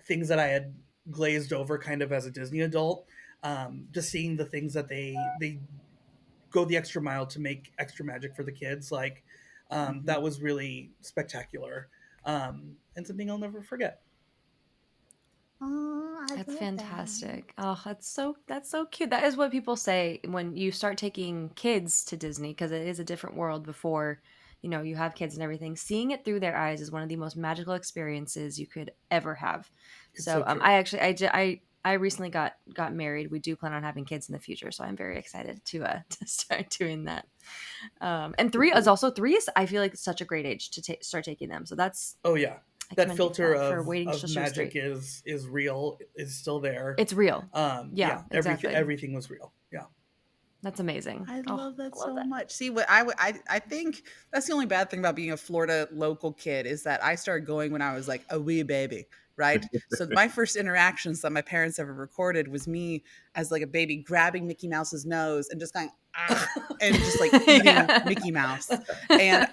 Things that I had glazed over kind of as a Disney adult, just seeing the things that they go the extra mile to make extra magic for the kids. Like that was really spectacular, and something I'll never forget. Oh, I That's love fantastic. Oh, that's so cute. That is what people say when you start taking kids to Disney, because it is a different world before, you have kids and everything. Seeing it through their eyes is one of the most magical experiences you could ever have. It's So, so true. I recently got married. We do plan on having kids in the future, so I'm very excited to start doing that. And 3 is I feel like it's such a great age to start taking them. So that's Oh yeah, I that commend you filter for of waiting till she was magic 3. is real, is still there. It's real. Yeah, exactly. everything was real. Yeah. That's amazing. I Oh, love that I love so much. See, what I think that's the only bad thing about being a Florida local kid is that I started going when I was like a wee baby, right? So my first interactions that my parents ever recorded was me as like a baby grabbing Mickey Mouse's nose and just going ah, and just like eating Yeah. Mickey Mouse, and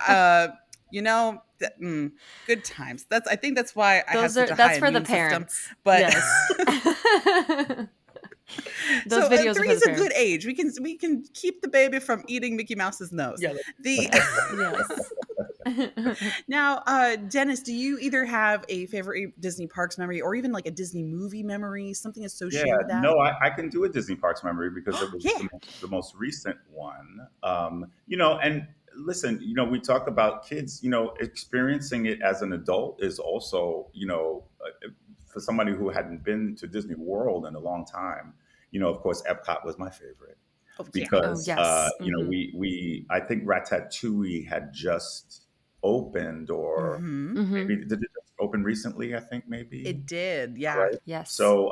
good times. I think that's why I have such a that's high for the immune system. parents. But yes. Those so videos are 3 for is the a good age. We can keep the baby from eating Mickey Mouse's nose. Yeah. The Yes. Now, Dennis, do you either have a favorite Disney Parks memory or even like a Disney movie memory, something Yeah, associated with that? no, I can do a Disney Parks memory because it was Yeah. the most recent one. And listen, we talk about kids, experiencing it as an adult is also, for somebody who hadn't been to Disney World in a long time, of course, Epcot was my favorite Oh, yeah. Oh, because, yes. I think Ratatouille had just opened, or Hmm. maybe did it just open recently? I think maybe. It did. Yeah. Right. Yes. So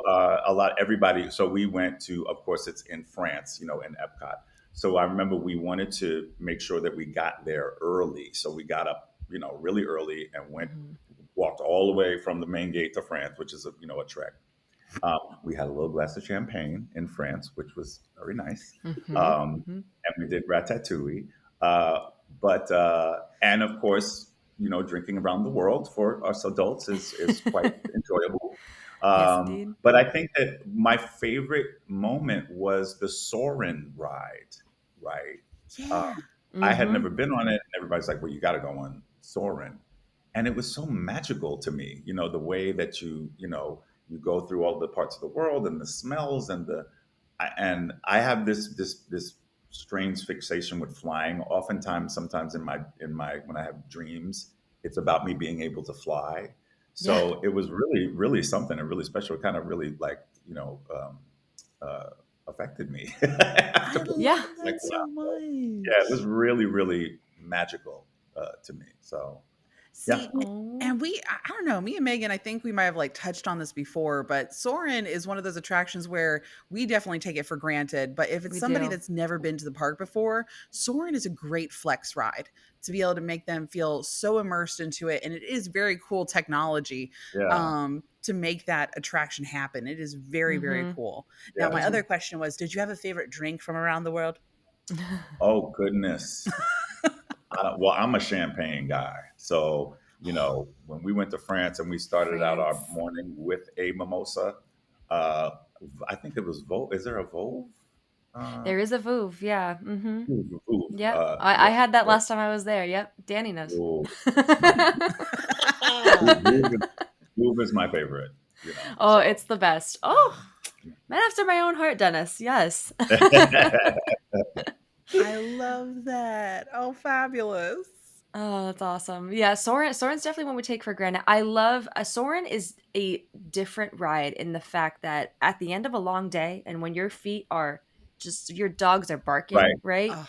everybody. So we went to, of course, it's in France, in Epcot. So I remember we wanted to make sure that we got there early. So we got up, really early and walked all the way from the main gate to France, which is a trek. We had a little glass of champagne in France, which was very nice. And we did Ratatouille. And of course, drinking around the world for us adults is quite enjoyable. Yes, indeed. But I think that my favorite moment was the Soarin' ride, right? Yeah. I had never been on it, and everybody's like, "Well, you got to go on Soarin'," and it was so magical to me. The way that you go through all the parts of the world and the smells and I have this strange fixation with flying. Oftentimes, sometimes in my when I have dreams, it's about me being able to fly. Yeah. So it was really, really something, and really special. It kind of really uh, affected me. I love Yeah. Like, that so wow. much. Yeah, it was really, really magical to me. So yeah. See, Oh. and I don't know, me and Megan, I think we might have like touched on this before, but Soarin' is one of those attractions where we definitely take it for granted. But if it's We somebody do. that's never been to the park before, Soarin' is a great flex ride to be able to make them feel so immersed into it. And it is very cool technology Yeah. to make that attraction happen. It is very, very cool. Now, Yeah. my other question was, did you have a favorite drink from around the world? Oh goodness. Well, I'm a champagne guy. So, when we went to France and we started out our France. morning with a mimosa, uh, I think it was Vove. Is there a Vove? Uh, There is a Vouv, yeah. Vouv. Yep. Yeah. I had that Yeah. last time I was there. Yep. Danny knows. Vouv. Vouv is my favorite. Oh, So. it's the best. Oh, man after my own heart, Dennis. Yes. I love that. Oh, fabulous. Oh, that's awesome. Yeah, Soarin's definitely one we take for granted. I love Soarin is a different ride in the fact that at the end of a long day and when your feet are just your dogs are barking, Right. right? Oh,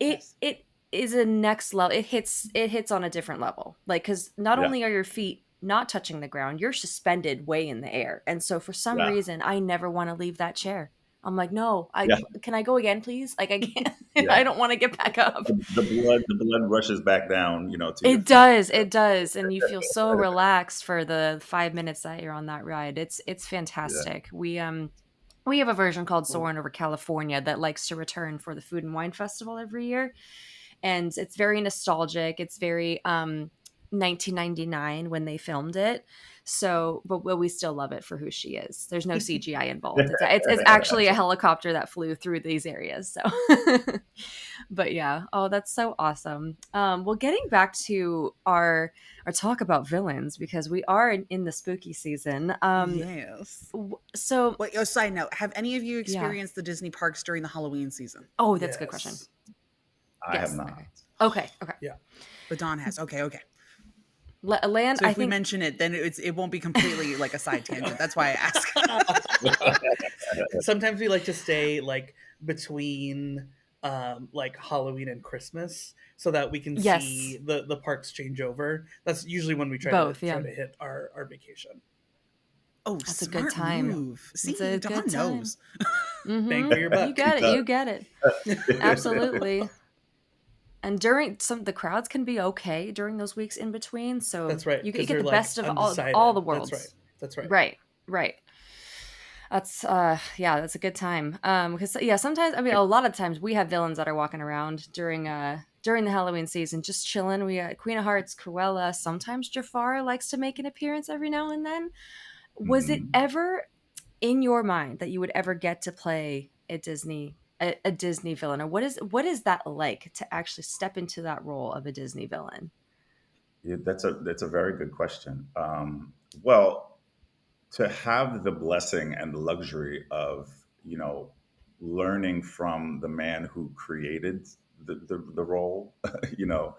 It yes. it is a next level. It hits on a different level. Like cuz not Yeah. only are your feet not touching the ground, you're suspended way in the air. And so for some Yeah. reason, I never want to leave that chair. I'm like, "No, Yeah. can I go again, please?" Like I can't. Yeah. I don't want to get back up. The blood rushes back down, to your It feet. does, it does, and you feel so relaxed for the 5 minutes that you're on that ride. It's Yeah. fantastic. We have a version called Soarin' over California that likes to return for the Food and Wine Festival every year, and it's very nostalgic. It's very 1999 when they filmed it. So, but we still love it for who she is. There's no CGI involved. It's actually a helicopter that flew through these areas. So, but yeah, oh, that's so awesome. Well, getting back to our talk about villains because we are in the spooky season. Yes. So, Wait, side note, have any of you Yeah. experienced the Disney parks during the Halloween season? oh, that's a good question. Yes. I Yes, have not. Okay. Yeah. But Dawn has. Okay. Land. So I if we think mention it, then it won't be completely like a side tangent. That's why I ask. Sometimes we like to stay like between like Halloween and Christmas so that we can Yes. see the parks change over. That's usually when we try Both, to yeah. try to hit our vacation. Oh, That's a smart good time. move. See, It's a Dawn good time. knows. Bang for your buck. You get it. You get it. Absolutely. And during the crowds can be okay during those weeks in between, so That's right. You 'cause get they're, the like, best of undecided. all the worlds. That's right. Right. That's yeah, that's a good time. Because yeah, sometimes I mean a lot of times we have villains that are walking around during the Halloween season, just chilling. We got Queen of Hearts, Cruella. Sometimes Jafar likes to make an appearance every now and then. Was it Mhm. ever in your mind that you would ever get to play a Disney a Disney villain, or what is that like to actually step into that role of a Disney villain? Yeah, that's a very good question. Well, to have the blessing and the luxury of learning from the man who created the role, Jonathan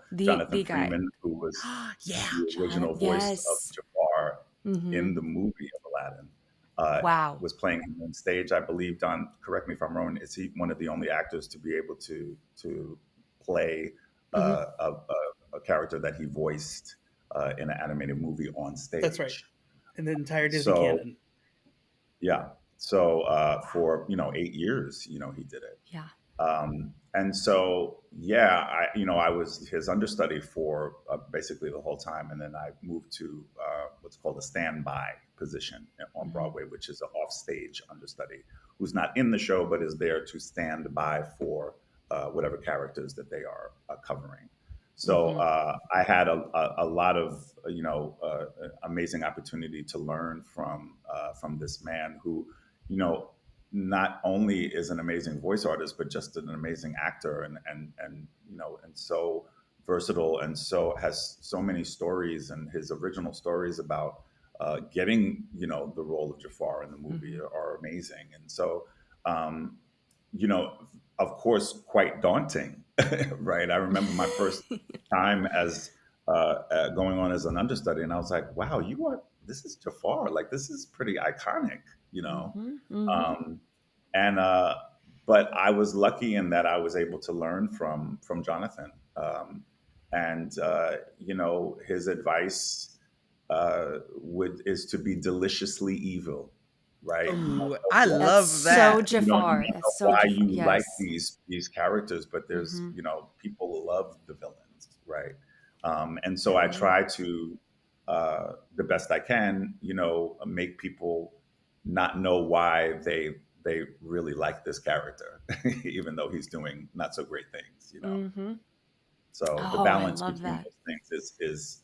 The guy. Freeman, who was Yeah. the original Jonathan, voice of yes. Jafar Mm-hmm. in the movie of Aladdin, uh, Wow. was playing him on stage. I believe, Don, correct me if I'm wrong, is he one of the only actors to be able to play Mm-hmm. a character that he voiced in an animated movie on That's right. stage? In the entire Disney So canon. yeah, so for 8 years, he did it. Yeah. And so, yeah, I was his understudy for basically the whole time, and then I moved to what's called a standby position on Mm-hmm. Broadway, which is an offstage understudy who's not in the show but is there to stand by for whatever characters that they are covering. So Mm-hmm. I had a lot of amazing opportunity to learn from this man who you know not only is an amazing voice artist, but just an amazing actor and so versatile and so has so many stories, and his original stories about getting the role of Jafar in the movie Mm-hmm. are amazing. And so um, of course, quite daunting, right? I remember my first time as going on as an understudy, and I was like, wow, this is Jafar, like this is pretty iconic, you know. Mm-hmm. Mm-hmm. Um, and but I was lucky in that I was able to learn from Jonathan, and his advice is to be deliciously evil, right? No Ooh, matter I what, That's love so that. no Jafar. matter That's so why Jafar. you like Yes. these characters, but there's Mm-hmm. people love the villains, right? And so I Right. try to the best I can, make people not know why they really like this character, even though he's doing not so great things. Mm-hmm. So the Oh, I balance love between that. those things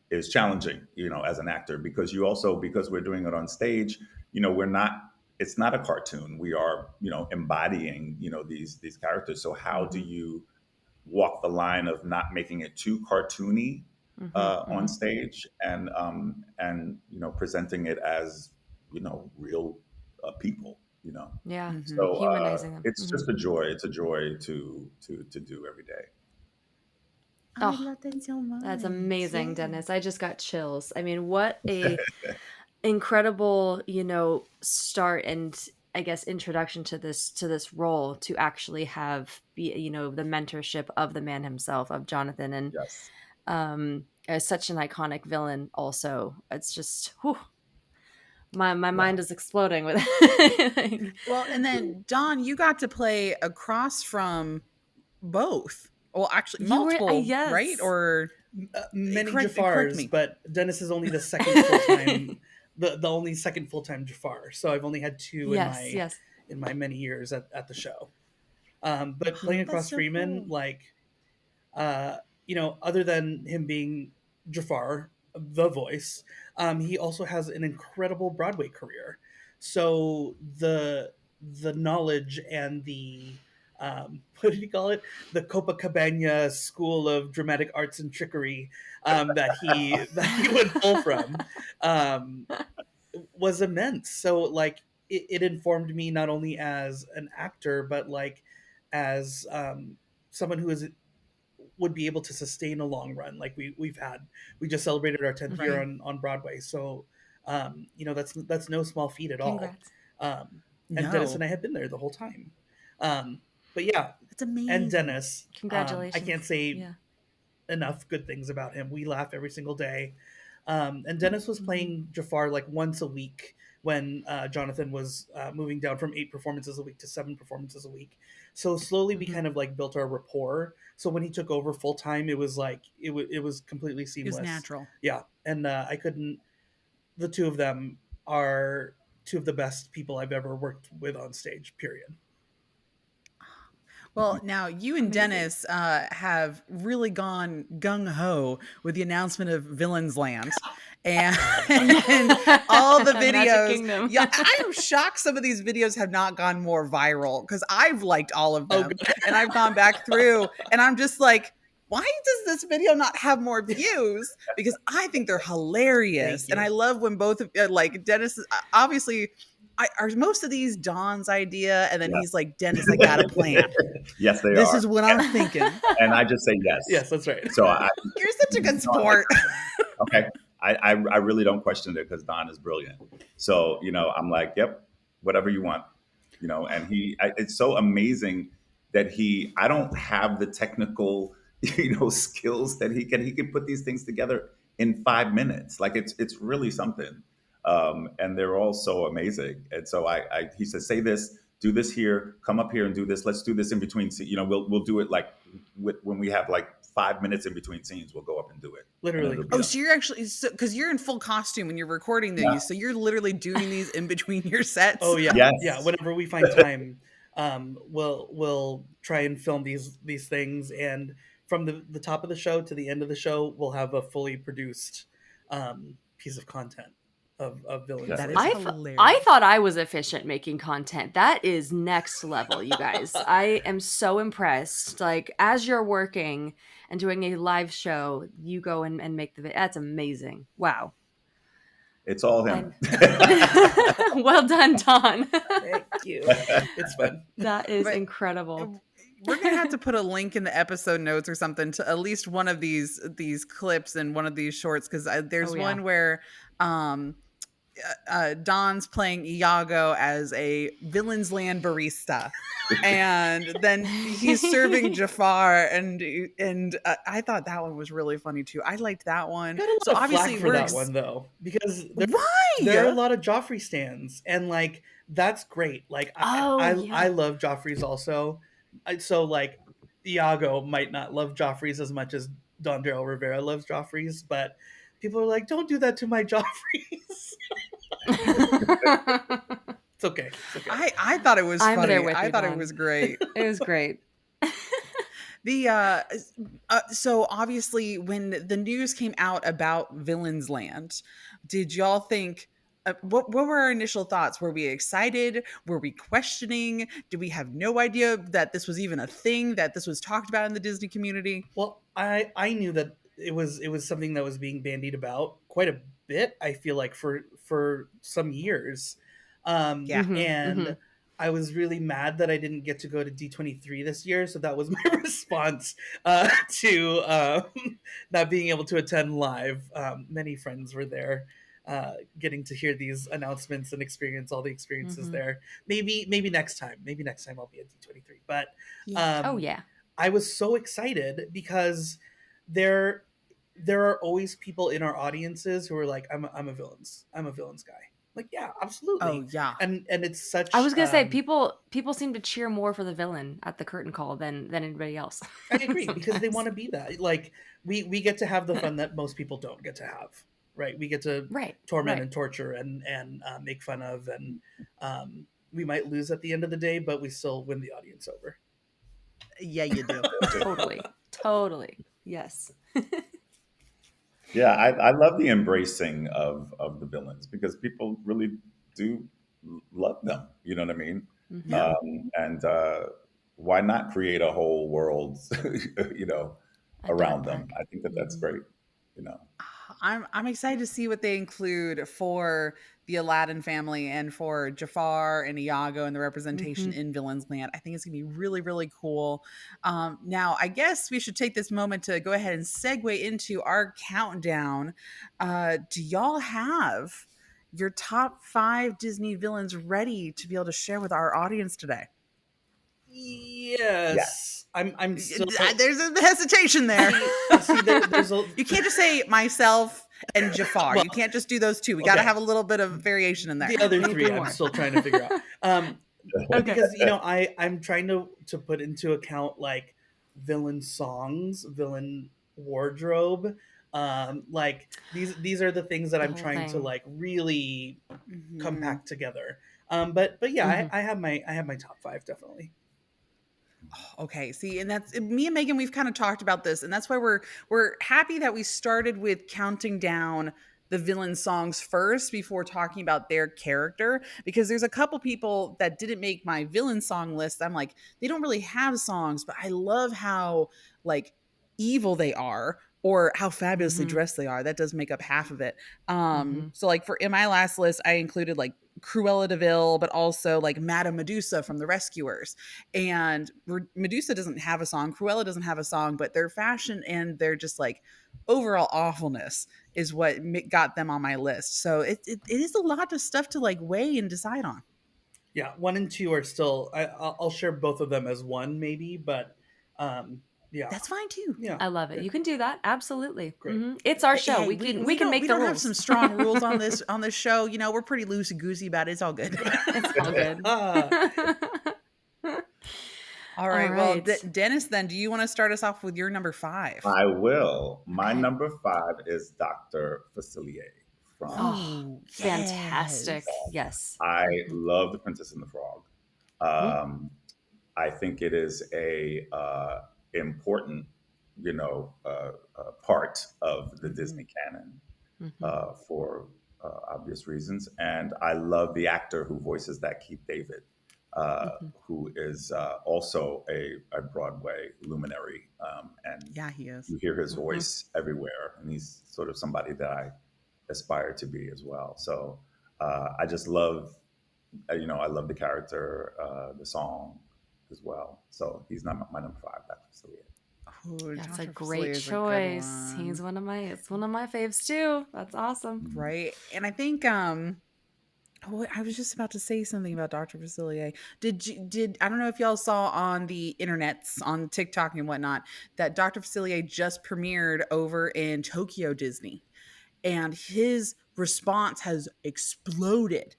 is challenging, as an actor, because because we're doing it on stage, we're not. It's not a cartoon. We are, embodying, these characters. So how do Mm-hmm. you walk the line of not making it too cartoony Mm-hmm. on Mm-hmm. stage, and presenting it as real people. Yeah. Hmm. So Humanizing them. it's Mm-hmm. just a joy. It's a joy to do every day. I Oh, love that so that's much. amazing, Yeah. Dennis. I just got chills. I mean, what a incredible, start and I guess introduction to this role to actually have be the mentorship of the man himself, of Jonathan, and Yes. as such an iconic villain. Also, it's just whew, my Yeah. mind is exploding with like, Well, and then Don, you got to play across from both. Well, actually, you were multiple, right? yes. Or Many correct Jafars, me. but Dennis is only the second full time, the only second full time Jafar. So I've only had two Yes, yes. in my many years at the show. But Oh, playing that's across so Freeman, cool. like other than him being Jafar, the voice, he also has an incredible Broadway career. So the knowledge and the what did he call it? The Copacabana School of Dramatic Arts and Trickery that he would pull from um, was immense. So like it informed me not only as an actor, but like as someone who is would be able to sustain a long run. Like we just celebrated our 10th year Right. on Broadway. So that's no small feat at all. Congrats. Um, and Dennis and No, I had been there the whole time. But yeah, that's and amazing. Dennis, I Congratulations. can't say Yeah. enough good things about him. We laugh every single day. And Dennis was Mm-hmm. playing Jafar like once a week when Jonathan was moving down from 8 performances a week to 7 performances a week. So slowly we Mm-hmm. kind of like built our rapport. So when he took over full time, it was like it was completely It was seamless. natural. Yeah, and I couldn't. The two of them are two of the best people I've ever worked with on stage. Period. Well, now you and Amazing. Dennis have really gone gung ho with the announcement of Villains Land, and all the Magic videos. Kingdom. Yeah, I am shocked some of these videos have not gone more viral because I've liked all of them, and I've gone back through, and I'm just like, why does this video not have more views? Because I think they're hilarious, and I love when both of like Dennis obviously. Are most of these Don's idea? And then he's like, Dennis, I got a plan. Yes, they This are. is what I'm thinking. And I just say yes. Yes, that's right. So You're such a good sport. okay. I really don't question it because Don is brilliant. So, I'm like, yep, whatever you want, and it's so amazing that I don't have the technical, skills that he can put these things together in 5 minutes. Like it's really something. And they're all so amazing. And so he says, say this, do this here, come up here and do this. Let's do this in between. We'll do it like when we have like 5 minutes in between scenes, we'll go up and do it. Literally. Oh, so you're actually, because you're in full costume when you're recording these. Yeah. So you're literally doing these in between your sets. Oh yeah. Yes. Yeah. Whenever we find time, we'll try and film these things. And from the top of the show to the end of the show, we'll have a fully produced piece of content. Of villains. That is hilarious. I thought I was efficient making content. That is next level, you guys. I am so impressed. Like, as you're working and doing a live show, you go and make the video. That's amazing. Wow. It's all him. Well done, Don. Thank you. It's fun. That is incredible. We're gonna have to put a link in the episode notes or something to at least one of these clips and one of these shorts, because there's one where Don's playing Iago as a Villain's Land barista, and then he's serving Jafar, and I thought that one was really funny too. I liked that one. So obviously for that one though, because there are a lot of Joffrey stands, and like that's great. Like I love Joffreys also. So like Iago might not love Joffreys as much as Don Darryl Rivera loves Joffreys, but people are like, don't do that to my Joffreys. It's okay. I thought it was funny. I thought it was great. It was great. So obviously when the news came out about Villain's Land, did y'all think, what were our initial thoughts? Were we excited? Were we questioning? Did we have no idea that this was even a thing, that this was talked about in the Disney community? Well, I knew that it was something that was being bandied about quite a bit, I feel like, for some years. And I was really mad that I didn't get to go to D23 this year. So that was my response to not being able to attend live. Many friends were there, getting to hear these announcements and experience all the experiences there. Maybe next time. Maybe next time I'll be at D23. But I was so excited because there are always people in our audiences who are like, I'm a villains guy. Like, yeah, absolutely. Oh yeah. And it's such, I was gonna say people seem to cheer more for the villain at the curtain call than anybody else. I agree, because they want to be that. Like we get to have the fun that most people don't get to have. Right. We get to torment and torture and make fun of, and we might lose at the end of the day, but we still win the audience over. Yeah, you do. Totally. Yes. Yeah, I love the embracing of the villains, because people really do love them. You know what I mean? Mm-hmm. And why not create a whole world, around them? I think that's great. I'm excited to see what they include for the Aladdin family and for Jafar and Iago and the representation in Villain's Land. I think it's gonna be really, really cool. Now, I guess we should take this moment to go ahead and segue into our countdown. Do y'all have your top 5 Disney villains ready to be able to share with our audience today? Yes. I'm still... There's a hesitation there. You can't just say myself and Jafar. You can't just do those two. We got to have a little bit of variation in there. The other 3 I'm still trying to figure out. Because I'm trying to put into account like villain songs, villain wardrobe. Like these are the things that I'm trying to like really compact together. But yeah, I have my top 5 definitely. Okay, see, and that's me and Megan. We've kind of talked about this, and that's why we're happy that we started with counting down the villain songs first before talking about their character, because there's a couple people that didn't make my villain song list. I'm like, they don't really have songs, but I love how like evil they are or how fabulously dressed they are. That does make up half of it. So like in my last list, I included like Cruella de Vil, but also like Madame Medusa from The Rescuers. And Medusa doesn't have a song, Cruella doesn't have a song, but their fashion and their just like overall awfulness is what got them on my list. So it is a lot of stuff to like weigh and decide on. Yeah, 1 and 2 are still. I'll share both of them as one, maybe, but yeah, That's fine too. yeah, I love it. You can do that. Absolutely. Great. It's our show. Hey, we can don't- make we the don't rules. have some strong rules on this show. You know, we're pretty loosey goosey about it. It's all good. It's all good. All right. All Well, right. Dennis, then do you want to start us off with your number 5? I will. My Okay. number 5 is Dr. Facilier from. Oh, fantastic. Yes. I love The Princess and the Frog. I think it is a important, part of the Disney canon for obvious reasons. And I love the actor who voices that, Keith David, who is also a Broadway luminary. And Yeah, he is. you hear his voice everywhere. And he's sort of somebody that I aspire to be as well. So I just love, I love the character, the song as well. So he's not my number 5, Dr. Facilier. Ooh, That's Dr. a great Facilier's a good choice. one. It's one of my faves too. That's awesome. Right. And I think I was just about to say something about Dr. Facilier. Did I don't know if y'all saw on the internets, on TikTok and whatnot, that Dr. Facilier just premiered over in Tokyo Disney, and his response has exploded.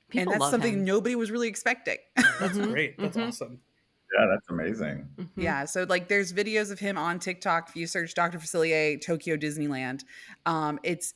People and that's love something him. nobody was really expecting. That's great. That's awesome. Yeah, that's amazing. Yeah, so like there's videos of him on TikTok. If you search Dr. Facilier Tokyo Disneyland,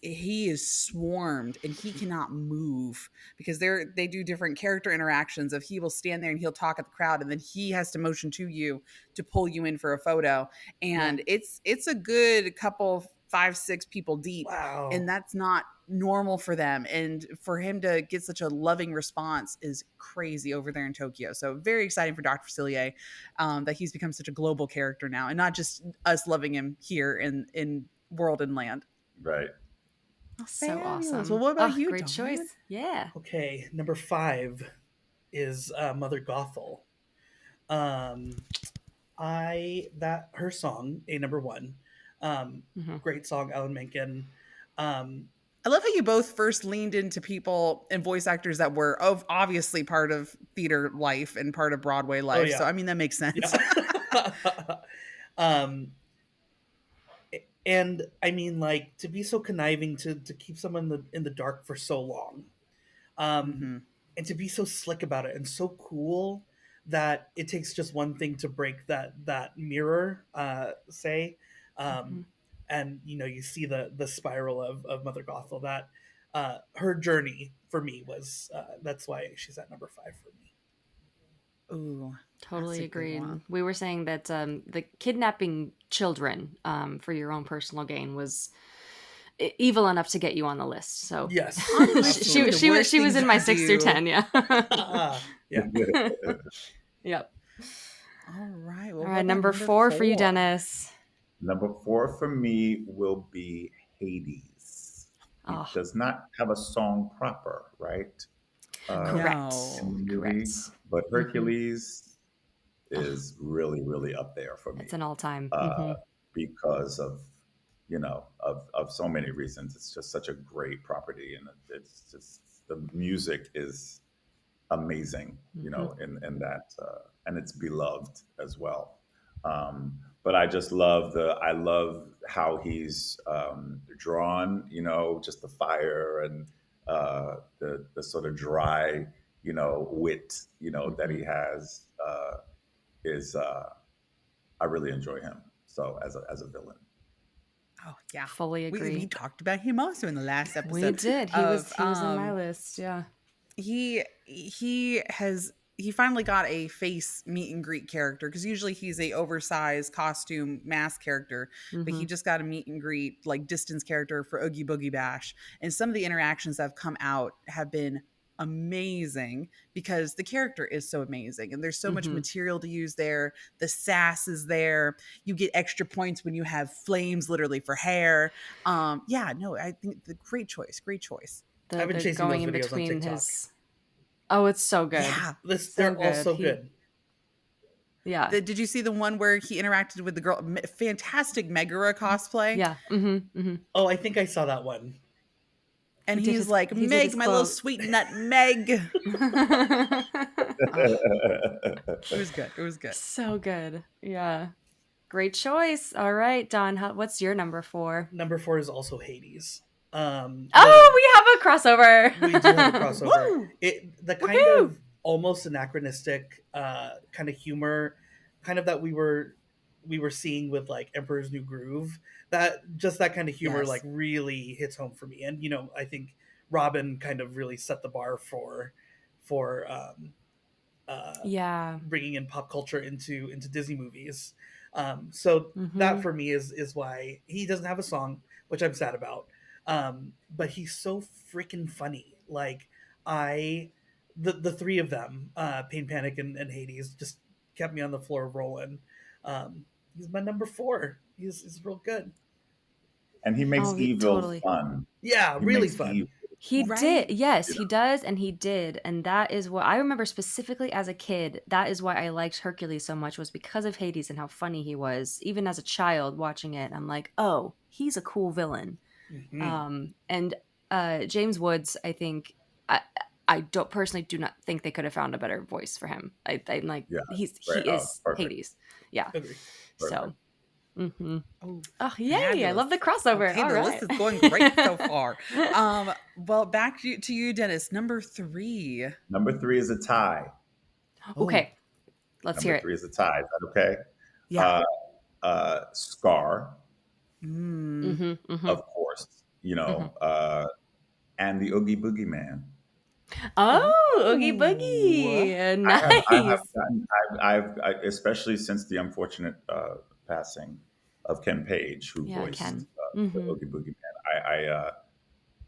he is swarmed and he cannot move because they do different character interactions of he will stand there and he'll talk at the crowd and then he has to motion to you to pull you in for a photo. And it's a good couple 5-6 people deep. Wow. And that's not normal for them. And for him to get such a loving response is crazy over there in Tokyo. So very exciting for Dr. Facilier that he's become such a global character now and not just us loving him here in world and land. Right. So Fabulous. awesome. Well, what about you, Great Dawn? choice. Yeah. Okay, number 5 is Mother Gothel. Her song, A Number 1. Great song, Alan Menken. I love how you both first leaned into people and voice actors that were obviously part of theater life and part of Broadway life. yeah. So, I mean, that makes sense. Yeah. And I mean, like, to be so conniving to keep someone in the dark for so long, and to be so slick about it and so cool that it takes just one thing to break that mirror, and you see the spiral of Mother Gothel. That her journey for me was that's why she's at number 5 for me. Ooh, Totally that's a good agreed. one. We were saying that the kidnapping children for your own personal gain was evil enough to get you on the list. So Yes, she was in my 6 through 10. Yeah. yeah. Yep. All right. Well, All right. Number 4 for you, Dennis. Number 4 for me will be Hades. He Oh. does not have a song proper, right? Correct. In the movie, Correct. but Hercules is really, really up there for me. It's an all-time. Because of of so many reasons. It's just such a great property, and it's just the music is amazing, in that, and it's beloved as well. But I just love I love how he's drawn, just the fire and the sort of dry, wit, that he has is I really enjoy him. So as a villain. Oh, yeah. Fully agree. We talked about him also in the last episode. We did. He was in my list. Yeah. He has he finally got a face meet and greet character, because usually he's a oversized costume mask character, but he just got a meet and greet like distance character for Oogie Boogie Bash. And some of the interactions that have come out have been amazing, because the character is so amazing and there's so much material to use there. The sass is there. You get extra points when you have flames literally for hair. I think the great choice. I've been chasing going those in videos on between TikTok. his. Oh, it's so good. Yeah. They're all so good. Yeah. Did you see the one where he interacted with the girl? Fantastic Megara cosplay. Yeah. Oh, I think I saw that one. And He did he's his- like, he did Meg, his my little quote. sweet nut Meg. It was good. It was good. So good. Yeah. Great choice. All right, Don, what's your number 4? Number 4 is also Hades. Oh, we have a crossover. We do have a crossover. Woo! The kind of almost anachronistic kind of humor, kind of that we were seeing with like Emperor's New Groove. That kind of humor Yes. like really hits home for me. And I think Robin kind of really set the bar for bringing in pop culture into Disney movies. So that for me is why he doesn't have a song, which I'm sad about. But he's so freaking funny. Like the three of them, Pain, Panic, and Hades, just kept me on the floor rolling. He's my number 4. He's real good. And he makes evil fun. Yeah, He really makes fun. evil. He Right? did. Yes, he does. And he did. And that is what I remember specifically as a kid. That is why I liked Hercules so much, was because of Hades and how funny he was. Even as a child watching it, I'm like, oh, he's a cool villain. And James Woods, I think, I don't personally do not think they could have found a better voice for him. I'm like, he is perfect. Hades. Yeah. Agree. So. Oh, Oh, yay. I love the crossover. okay, All the right. list is going great so far. Well, back to you, Dennis. Number 3. Number 3 is a tie. Okay. Let's hear Number it. 3 is a tie. Is that okay? Yeah. Scar, Mm-hmm. of course. And the Oogie Boogie Man. Oh, Oogie Boogie. Nice. I've especially since the unfortunate passing of Ken Page, who voiced Ken. the Oogie Boogie Man.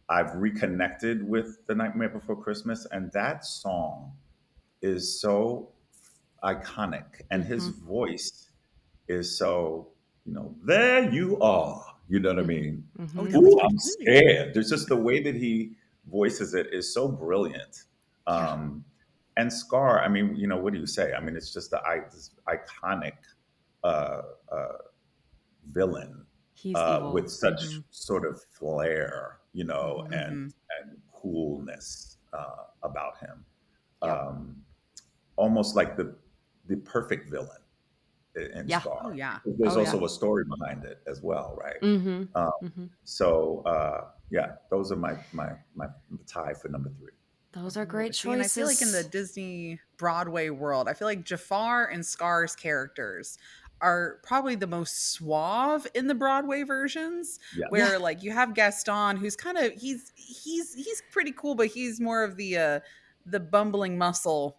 I've reconnected with The Nightmare Before Christmas, and that song is so iconic, and his voice is so, there you are. You know what I mean? Ooh, I'm scared. There's just the way that he voices it is so brilliant. And Scar, I mean, what do you say? I mean, it's just this iconic villain He's evil. with such sort of flair, and coolness about him. Almost like the perfect villain in Scar. Oh, yeah. There's also a story behind it as well, right? So those are my tie for number 3. Those are great See, and I choices. feel like in the Disney Broadway world, I feel like Jafar and Scar's characters are probably the most suave in the Broadway versions. Yeah. Where like you have Gaston, who's kind of he's pretty cool, but he's more of the bumbling muscle,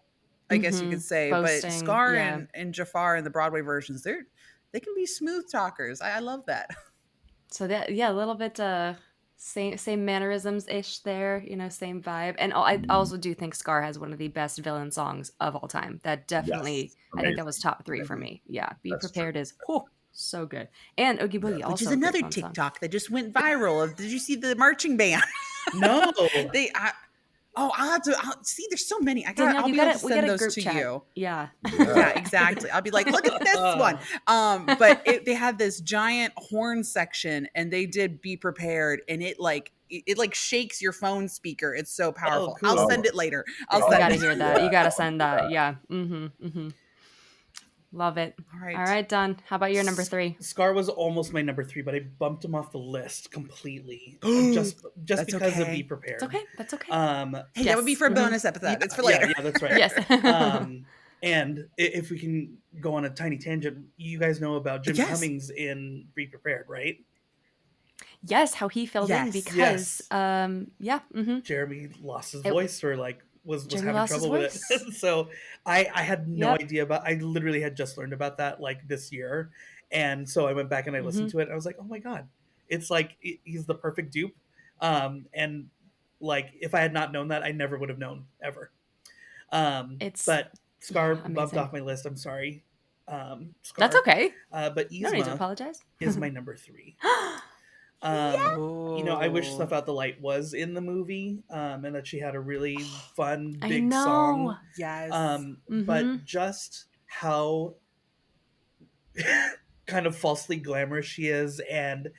I guess you could say. Boasting, but Scar yeah. and Jafar in the Broadway versions, they can be smooth talkers. I love that. So that, a little bit same mannerisms ish there, same vibe. And I also do think Scar has one of the best villain songs of all time. That definitely, I think that was top 3 for me. Yeah, Be That's Prepared is so good. And Oogie Boogie also Which is a great another fun song. TikTok that just went viral. Did you see the marching band? No. I'll have to see. There's so many. Danielle, I'll be able to send those to chat. you. Yeah. Yeah, exactly. I'll be like, look at this one. But they had this giant horn section, and they did Be Prepared, and it shakes your phone speaker. It's so powerful. cool. I'll send it later. You send gotta it. hear that. You gotta send that. Yeah. Love it. All right. All right, Don. How about your number 3? Scar was almost my number 3, but I bumped him off the list completely. just That's because of okay. Be Prepared. It's okay. That's okay. Hey, that would be for a bonus episode. It's for later. Yeah, that's right. Yes. And if we can go on a tiny tangent, you guys know about Jim Yes. Cummings in Be Prepared, right? Yes, how he filled in Yes. because Jeremy lost his voice for like was Jamie having lost his trouble with voice. it. So I had no Yep. idea about. I literally had just learned about that like this year, and so I went back and I listened to it. And I was like, oh my god, it's like he's the perfect dupe. And like if I had not known that, I never would have known ever. It's But Scar yeah, bumped amazing. off my list. I'm sorry. Scar. That's okay. But No need to Yzma apologize. is my number 3. You know, I wish Stuff Out the Light was in the movie, and that she had a really fun I big know. song. Yes. But just how kind of falsely glamorous she is, and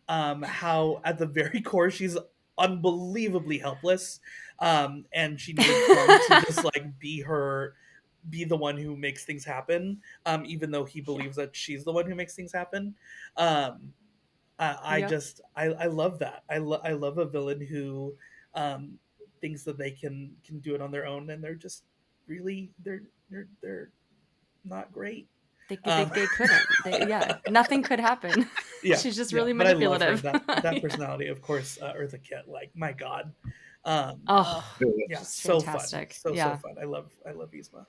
how at the very core she's unbelievably helpless, and she needed Kong to just like be the one who makes things happen, even though he believes that she's the one who makes things happen. I Yep. just I love that. I love a villain who thinks that they can do it on their own, and they're just really they're not great. They couldn't. Nothing could happen. Yeah, She's just really but I love her. manipulative. That personality, of course, Eartha Kitt. Like my god, Oh, yeah, she's so fantastic. fun, so Yeah. fun. I love Yzma.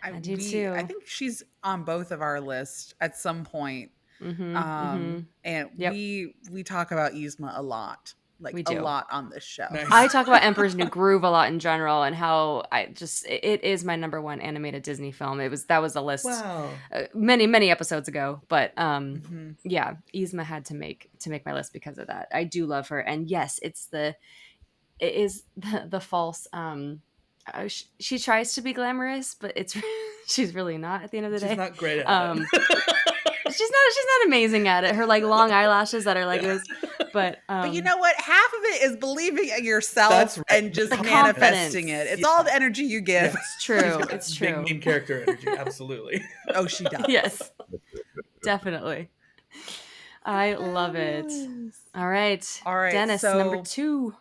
I do too. I think she's on both of our lists at some point. And Yep. we talk about Yzma a lot, like We a do. lot on this show. Nice. I talk about Emperor's New Groove a lot in general, and how it is my number 1 animated Disney film. That was a list Wow. many episodes ago, but Mhm. yeah, Yzma had to make my list because of that. I do love her, and yes, it is the false. She tries to be glamorous, but she's really not at the end of the day. She's not great at it. She's not amazing at it. Her like long eyelashes that are like this, but But you know what? Half of it is believing in yourself That's right. and just The manifesting confidence. it. It's all the energy you give. it's true. It's true. Big main character energy, absolutely. Oh, she does. Yes, definitely. I love it. All right. All right, Dennis, so- number 2.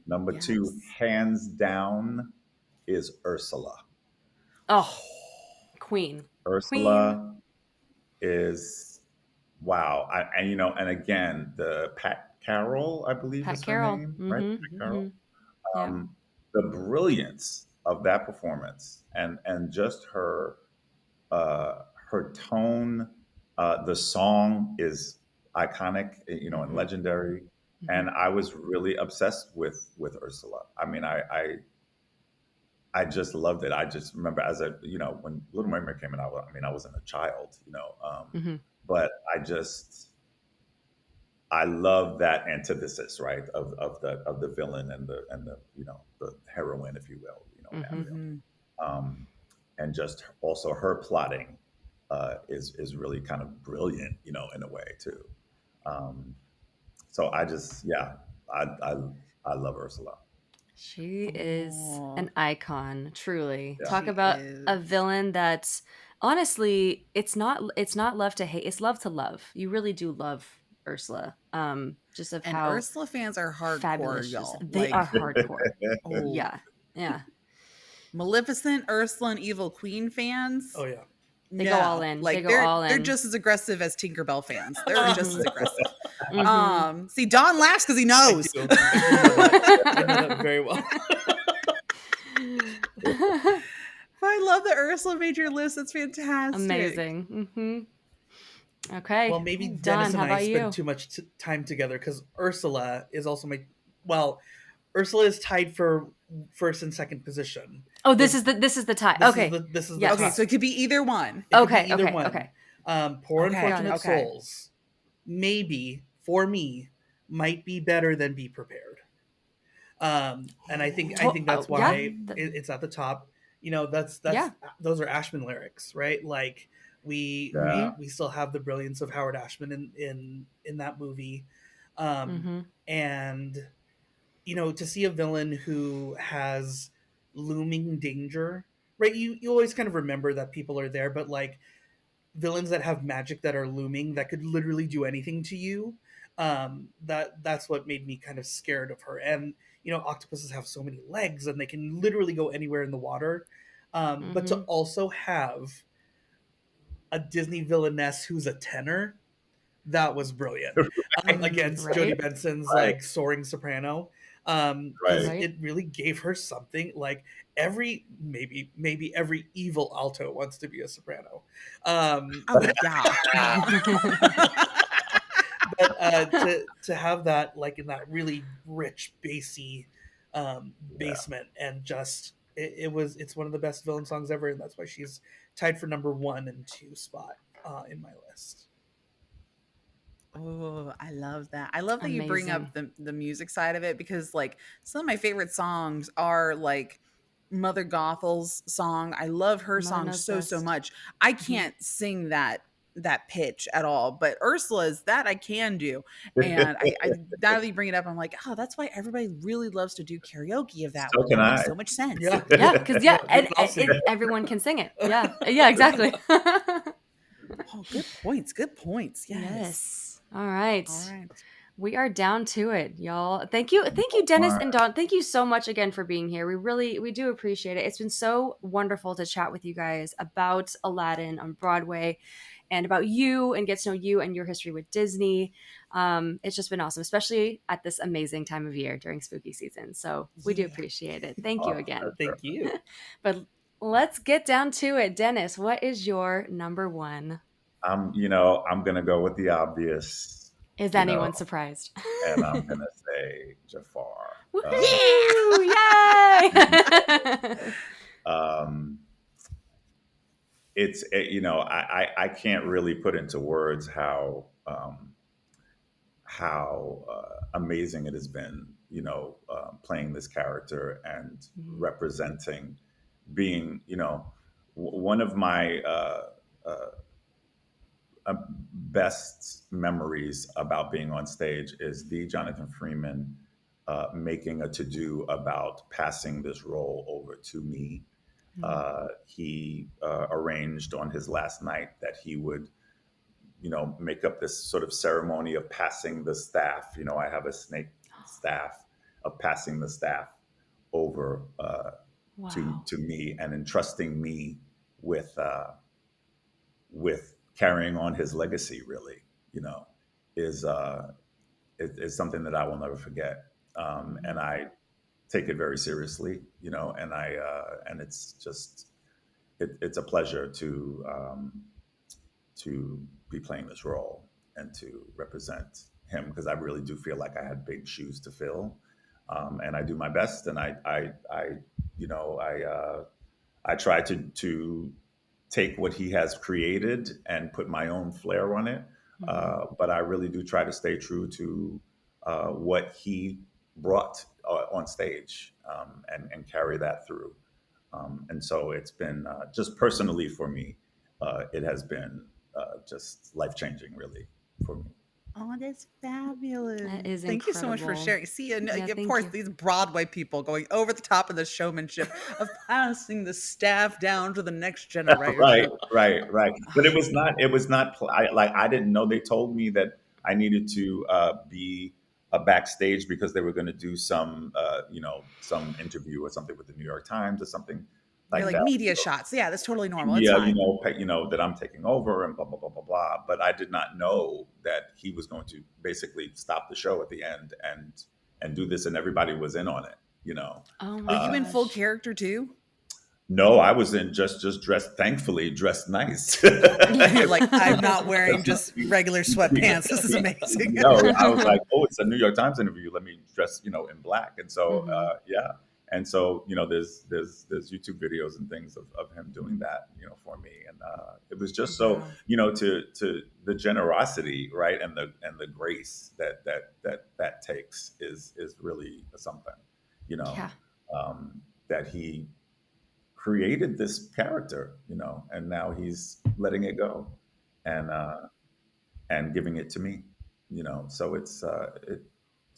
Number 2, hands down, is Ursula. Oh, Queen. Ursula is wow. And you know, and again, the Pat Carroll, I believe Pat is Carroll. her name, right? Mhm, Pat Carroll. Yeah. The brilliance of that performance, and just her tone. The song is iconic, you know, and legendary. And I was really obsessed with Ursula. I mean, I just loved it. I just remember when Little Mermaid came out, I wasn't a child, but I love that antithesis, right, of the villain and the the heroine, if you will, Ariel. And just also her plotting is really kind of brilliant, in a way too. So I love Ursula. She is Aw. an icon, truly. Yeah. Talk She about is. a villain that honestly, it's not love to hate, it's love to love. You really do love Ursula. Just of And how Ursula fans are hardcore, fabulous she is. y'all. They are hardcore. Oh, Yeah. Maleficent, Ursula, and Evil Queen fans. Oh yeah. They go all in. Like They go they're all they're in. just as aggressive as Tinkerbell fans. They're just as aggressive. Mhm. See, Don laughs because he knows. I know that very well. I love that Ursula made your list. That's fantastic. Amazing. Okay. Well, maybe Don, Dennis and how I about spend you? too much time together, because Ursula is also Ursula is tied for first and second position. Oh, this is the tie. Okay. This is the Yes. Okay, top. so it could be either one. It could be Okay. either Okay. one. Okay. Poor Okay, Unfortunate okay. Souls, maybe for me, might be better than Be Prepared. And I think that's Oh, why yeah. it's at the top. That's Yeah. those are Ashman lyrics, right? Like we still have the brilliance of Howard Ashman in that movie, and to see a villain who has looming danger, right? You always kind of remember that people are there, but like villains that have magic that are looming that could literally do anything to you, that's what made me kind of scared of her. And octopuses have so many legs and they can literally go anywhere in the water, but to also have a Disney villainess who's a tenor, that was brilliant. Against Right? Jodie Benson's like soaring soprano. Because Right. it really gave her something like maybe every evil alto wants to be a soprano. Oh yeah. But to have that like in that really rich bassy basement and just it's one of the best villain songs ever, and that's why she's tied for number 1 and 2 spot in my list. Oh, I love that. I love that you bring Amazing. up the music side of it, because like some of my favorite songs are like Mother Gothel's song. I love her Mother song knows so best. much. I Mhm. can't sing that pitch at all, but Ursula's that I can do. And I now that you bring it up, I'm like, oh, that's why everybody really loves to do karaoke of that So one. can That makes I. so much sense. Yeah. Yeah, because We can all sing it. everyone can sing it. Yeah, yeah, exactly. Oh, good points. Good points. Yes. Yes. All right. All right. We are down to it, y'all. Thank you, Dennis and Dawn. Thank you so much again for being here. We do appreciate it. It's been so wonderful to chat with you guys about Aladdin on Broadway, and about you, and get to know you and your history with Disney. It's just been awesome, especially at this amazing time of year during spooky season. So we do Yeah. appreciate it. Thank you again. Thank you. But let's get down to it. Dennis, what is your number 1? I'm gonna go with the obvious, Is you know, anyone surprised? and I'm gonna say Jafar. Woohoo! Yay! Um, I can't really put into words how amazing it has been, playing this character and Mhm. representing, being, one of my best memories about being on stage is the Jonathan Freeman making a to do about passing this role over to me. He arranged on his last night that he would, make up this sort of ceremony of passing the staff. I have a snake staff, of passing the staff over Wow. to me and entrusting me with with carrying on his legacy. Really, is is something that I will never forget, and I take it very seriously. And it's just it's a pleasure to be playing this role and to represent him, because I really do feel like I had big shoes to fill, and I do my best, and I try to take what he has created and put my own flair on it, but I really do try to stay true to what he brought on stage, and carry that through. And so it's been just personally for me, it has been just life changing, really, for me. Oh, that's fabulous. That is Thank you so much for incredible. sharing. See, and Yeah, of thank course, you. these Broadway people going over the top of the showmanship of passing the staff down to the next Right, generation. right. But it was not. It was not. I didn't know. They told me that I needed to be backstage because they were going to do some, some interview or something with the New York Times or something You're like like that. media shots. Yeah, that's totally normal. It's Yeah, fine. that I'm taking over and blah blah blah blah blah. But I did not know that he was going to basically stop the show at the end and do this, and everybody was in on it. Oh Were my you in full gosh. character too? No, I was in just dressed, thankfully dressed nice. You're like, I'm not wearing just regular sweatpants. This is amazing. I was like, oh, it's a New York Times interview. Let me dress, in black. And so, Mhm. yeah. And so, there's YouTube videos and things of him doing that, for me. And it was just so, Wow. to the generosity, right, and the grace that takes is really something, Yeah. that he created this character, and now he's letting it go, and giving it to me, So it's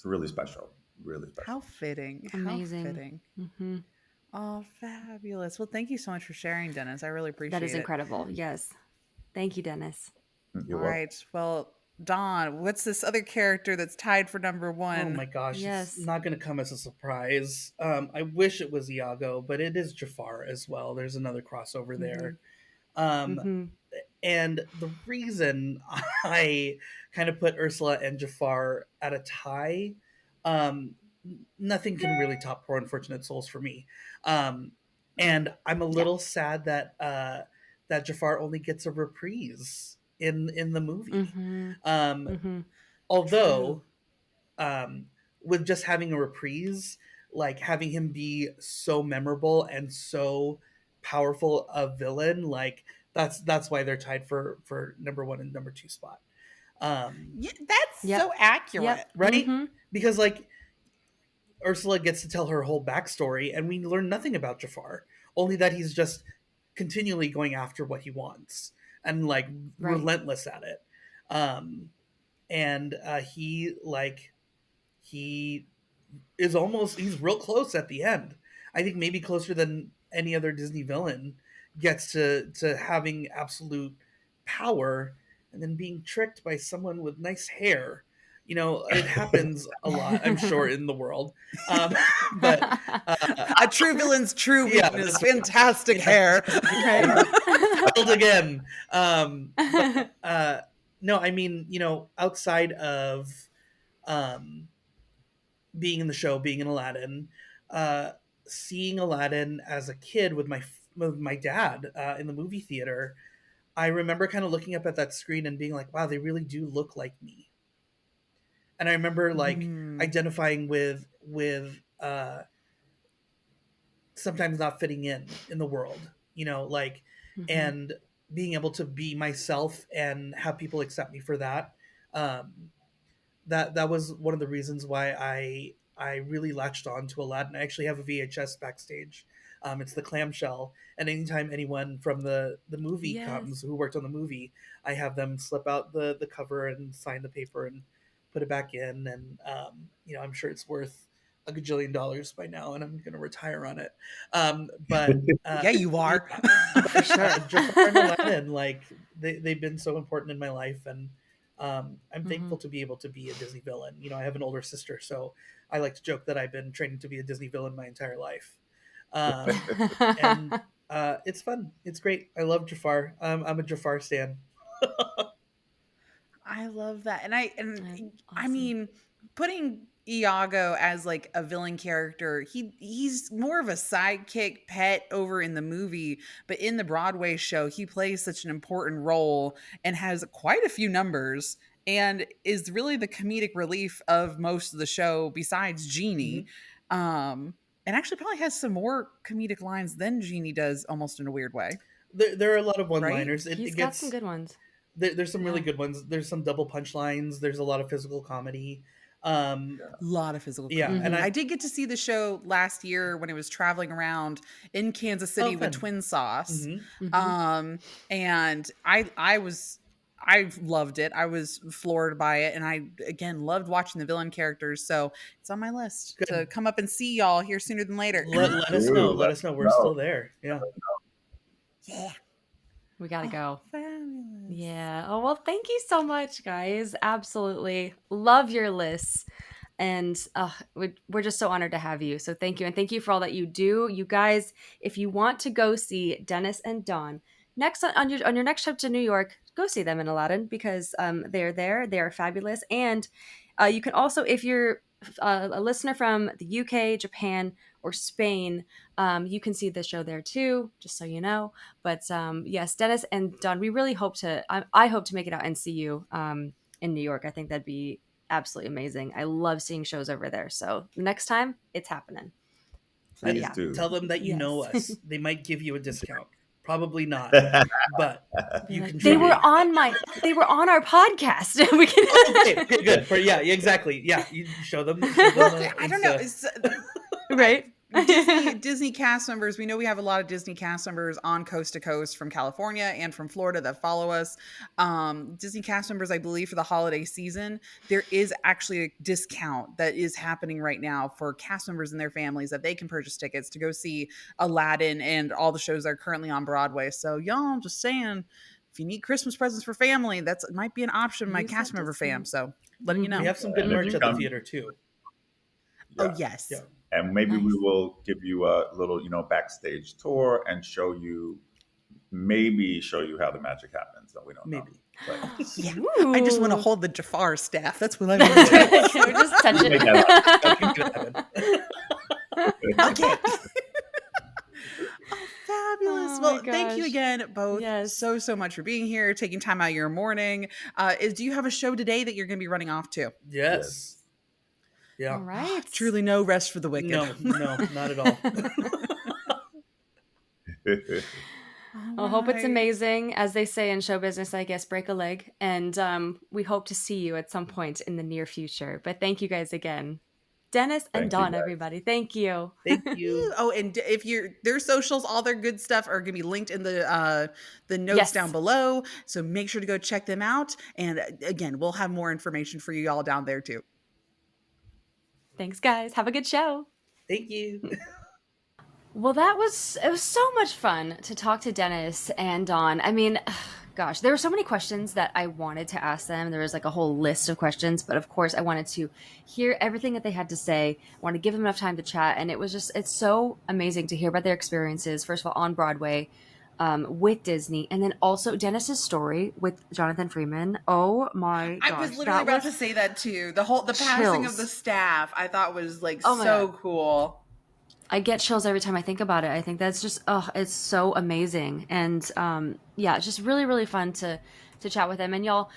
really special, really special. How fitting. Amazing. How fitting. Hmm. Oh, fabulous. Well, thank you so much for sharing, Dennis. I really appreciate That is it. incredible. Yes. Thank you, Dennis. You're All welcome. right. Well, Dawn, what's this other character that's tied for number Oh one? my gosh, Yes. it's not going to come as a surprise. I wish it was Iago, but it is Jafar as well. There's another crossover there. Hmm. And the reason I kind of put Ursula and Jafar at a tie nothing can really top Poor Unfortunate Souls for me. And I'm a little sad that that Jafar only gets a reprise in the movie. Mm-hmm. Um, Mm-hmm. although with just having a reprise, like having him be so memorable and so powerful a villain, like that's why they're tied for number 1 and number 2 spot. Yeah, that's Yep. so accurate. Yep. Right? Mhm. Because like Ursula gets to tell her whole backstory, and we learn nothing about Jafar, only that he's just continually going after what he wants and like Right. relentless at it. And he is almost, he's real close at the end. I think maybe closer than any other Disney villain gets to having absolute power and then being tricked by someone with nice hair. You know, it happens a lot, I'm sure, in the world. But A true villain's true Yeah, weakness. that's- Fantastic hair. Failed again. No, I mean, you know, outside of being in the show, being in Aladdin, seeing Aladdin as a kid with my dad in the movie theater, I remember kind of looking up at that screen and being like, wow, they really do look like me. And I remember like identifying with sometimes not fitting in the world, you know, like, and being able to be myself and have people accept me for that. That was one of the reasons why I really latched on to Aladdin. I actually have a VHS backstage. It's the clamshell, and anytime anyone from the movie comes who worked on the movie, I have them slip out the cover and sign the paper and put it back in. And you know, I'm sure it's worth a gajillion dollars by now, and I'm going to retire on it. But Yeah, you are. For sure. Jafar and Aladdin, like they've been so important in my life, and I'm thankful to be able to be a Disney villain. You know, I have an older sister, so I like to joke that I've been training to be a Disney villain my entire life. And it's fun. It's great. I love Jafar. I'm a Jafar stan. I love that. And I Awesome. mean, putting Iago as like a villain character, he's more of a sidekick pet over in the movie, but in the Broadway show, he plays such an important role and has quite a few numbers and is really the comedic relief of most of the show besides Genie. And actually probably has some more comedic lines than Genie does, almost in a weird way. There are a lot of one-liners. He's got some good ones. There's some really good ones. There's some double punchlines. There's a lot of physical comedy. A lot of physical comedy. And I did get to see the show last year when it was traveling around in Kansas City with Twin Sauce. And I loved it. I was floored by it. And I, again, loved watching the villain characters. So it's on my list to come up and see y'all here sooner than later. Let us know. Let us know. We're still there. Yeah. Yeah. We got to go. Fabulous. Yeah. Oh, well, thank you so much, guys. Absolutely. Love your lists. And we're just so honored to have you. So thank you. And thank you for all that you do. You guys, if you want to go see Dennis and Dawn, next on your next trip to New York, go see them in Aladdin because they're there. They are fabulous. And you can also, if you're a listener from the UK, Japan, or Spain, you can see the show there too, just so you know. But yes, Dennis and Dawn, we really hope to, I hope to make it out and see you in New York. I think that'd be absolutely amazing. I love seeing shows over there. So next time, it's happening. Please do. Tell them that you know us. They might give you a discount. Probably not, but you can. They were on our podcast. We can. Okay, good. Yeah, exactly. Yeah, you show them. I don't know. Right. Disney cast members. We know we have a lot of Disney cast members on Coast to Coast from California and from Florida that follow us. Disney cast members, I believe, for the holiday season, there is actually a discount that is happening right now for cast members and their families that they can purchase tickets to go see Aladdin and all the shows that are currently on Broadway. So y'all, I'm just saying, if you need Christmas presents for family, that might be an option, my cast member fam. So letting you know. We have some good merch at the theater too. Yeah. Oh, yes. Yeah. And maybe we will give you a little, backstage tour and show you maybe show you how the magic happens. And we don't know. Maybe. But Yeah. I just want to hold the Jafar staff. That's what I want to do. Can we just touch make it? that up. Okay. Fabulous. Oh Well, my thank you gosh. again, both, Yes. so much for being here, taking time out of your morning. Do you have a show today that you're going to be running off to? Yes. Yeah. All right. Truly no rest for the wicked. No, not at all. I hope it's Right. amazing. As they say in show business, I guess, break a leg. And we hope to see you at some point in the near future. But thank you guys again. Dennis and Thank you, Dawn, guys. everybody. Thank you. Thank you. Oh, and if their socials, all their good stuff are going to be linked in the notes Yes. down below. So make sure to go check them out. And again, we'll have more information for you all down there too. Thanks, guys. Have a good show. Thank you. Well, it was so much fun to talk to Dennis and Dawn. I mean, gosh, there were so many questions that I wanted to ask them. There was like a whole list of questions, but of course I wanted to hear everything that they had to say. I wanted to give them enough time to chat. And it's so amazing to hear about their experiences, first of all, on Broadway, with Disney, and then also Dennis's story with Jonathan Freeman. Oh my gosh. I was literally about to say that too. The passing of Chills. the staff, I thought was like Oh my so God. cool. I get chills every time I think about it. I think that's just, it's so amazing. And yeah, it's just really, really fun to chat with them. And y'all,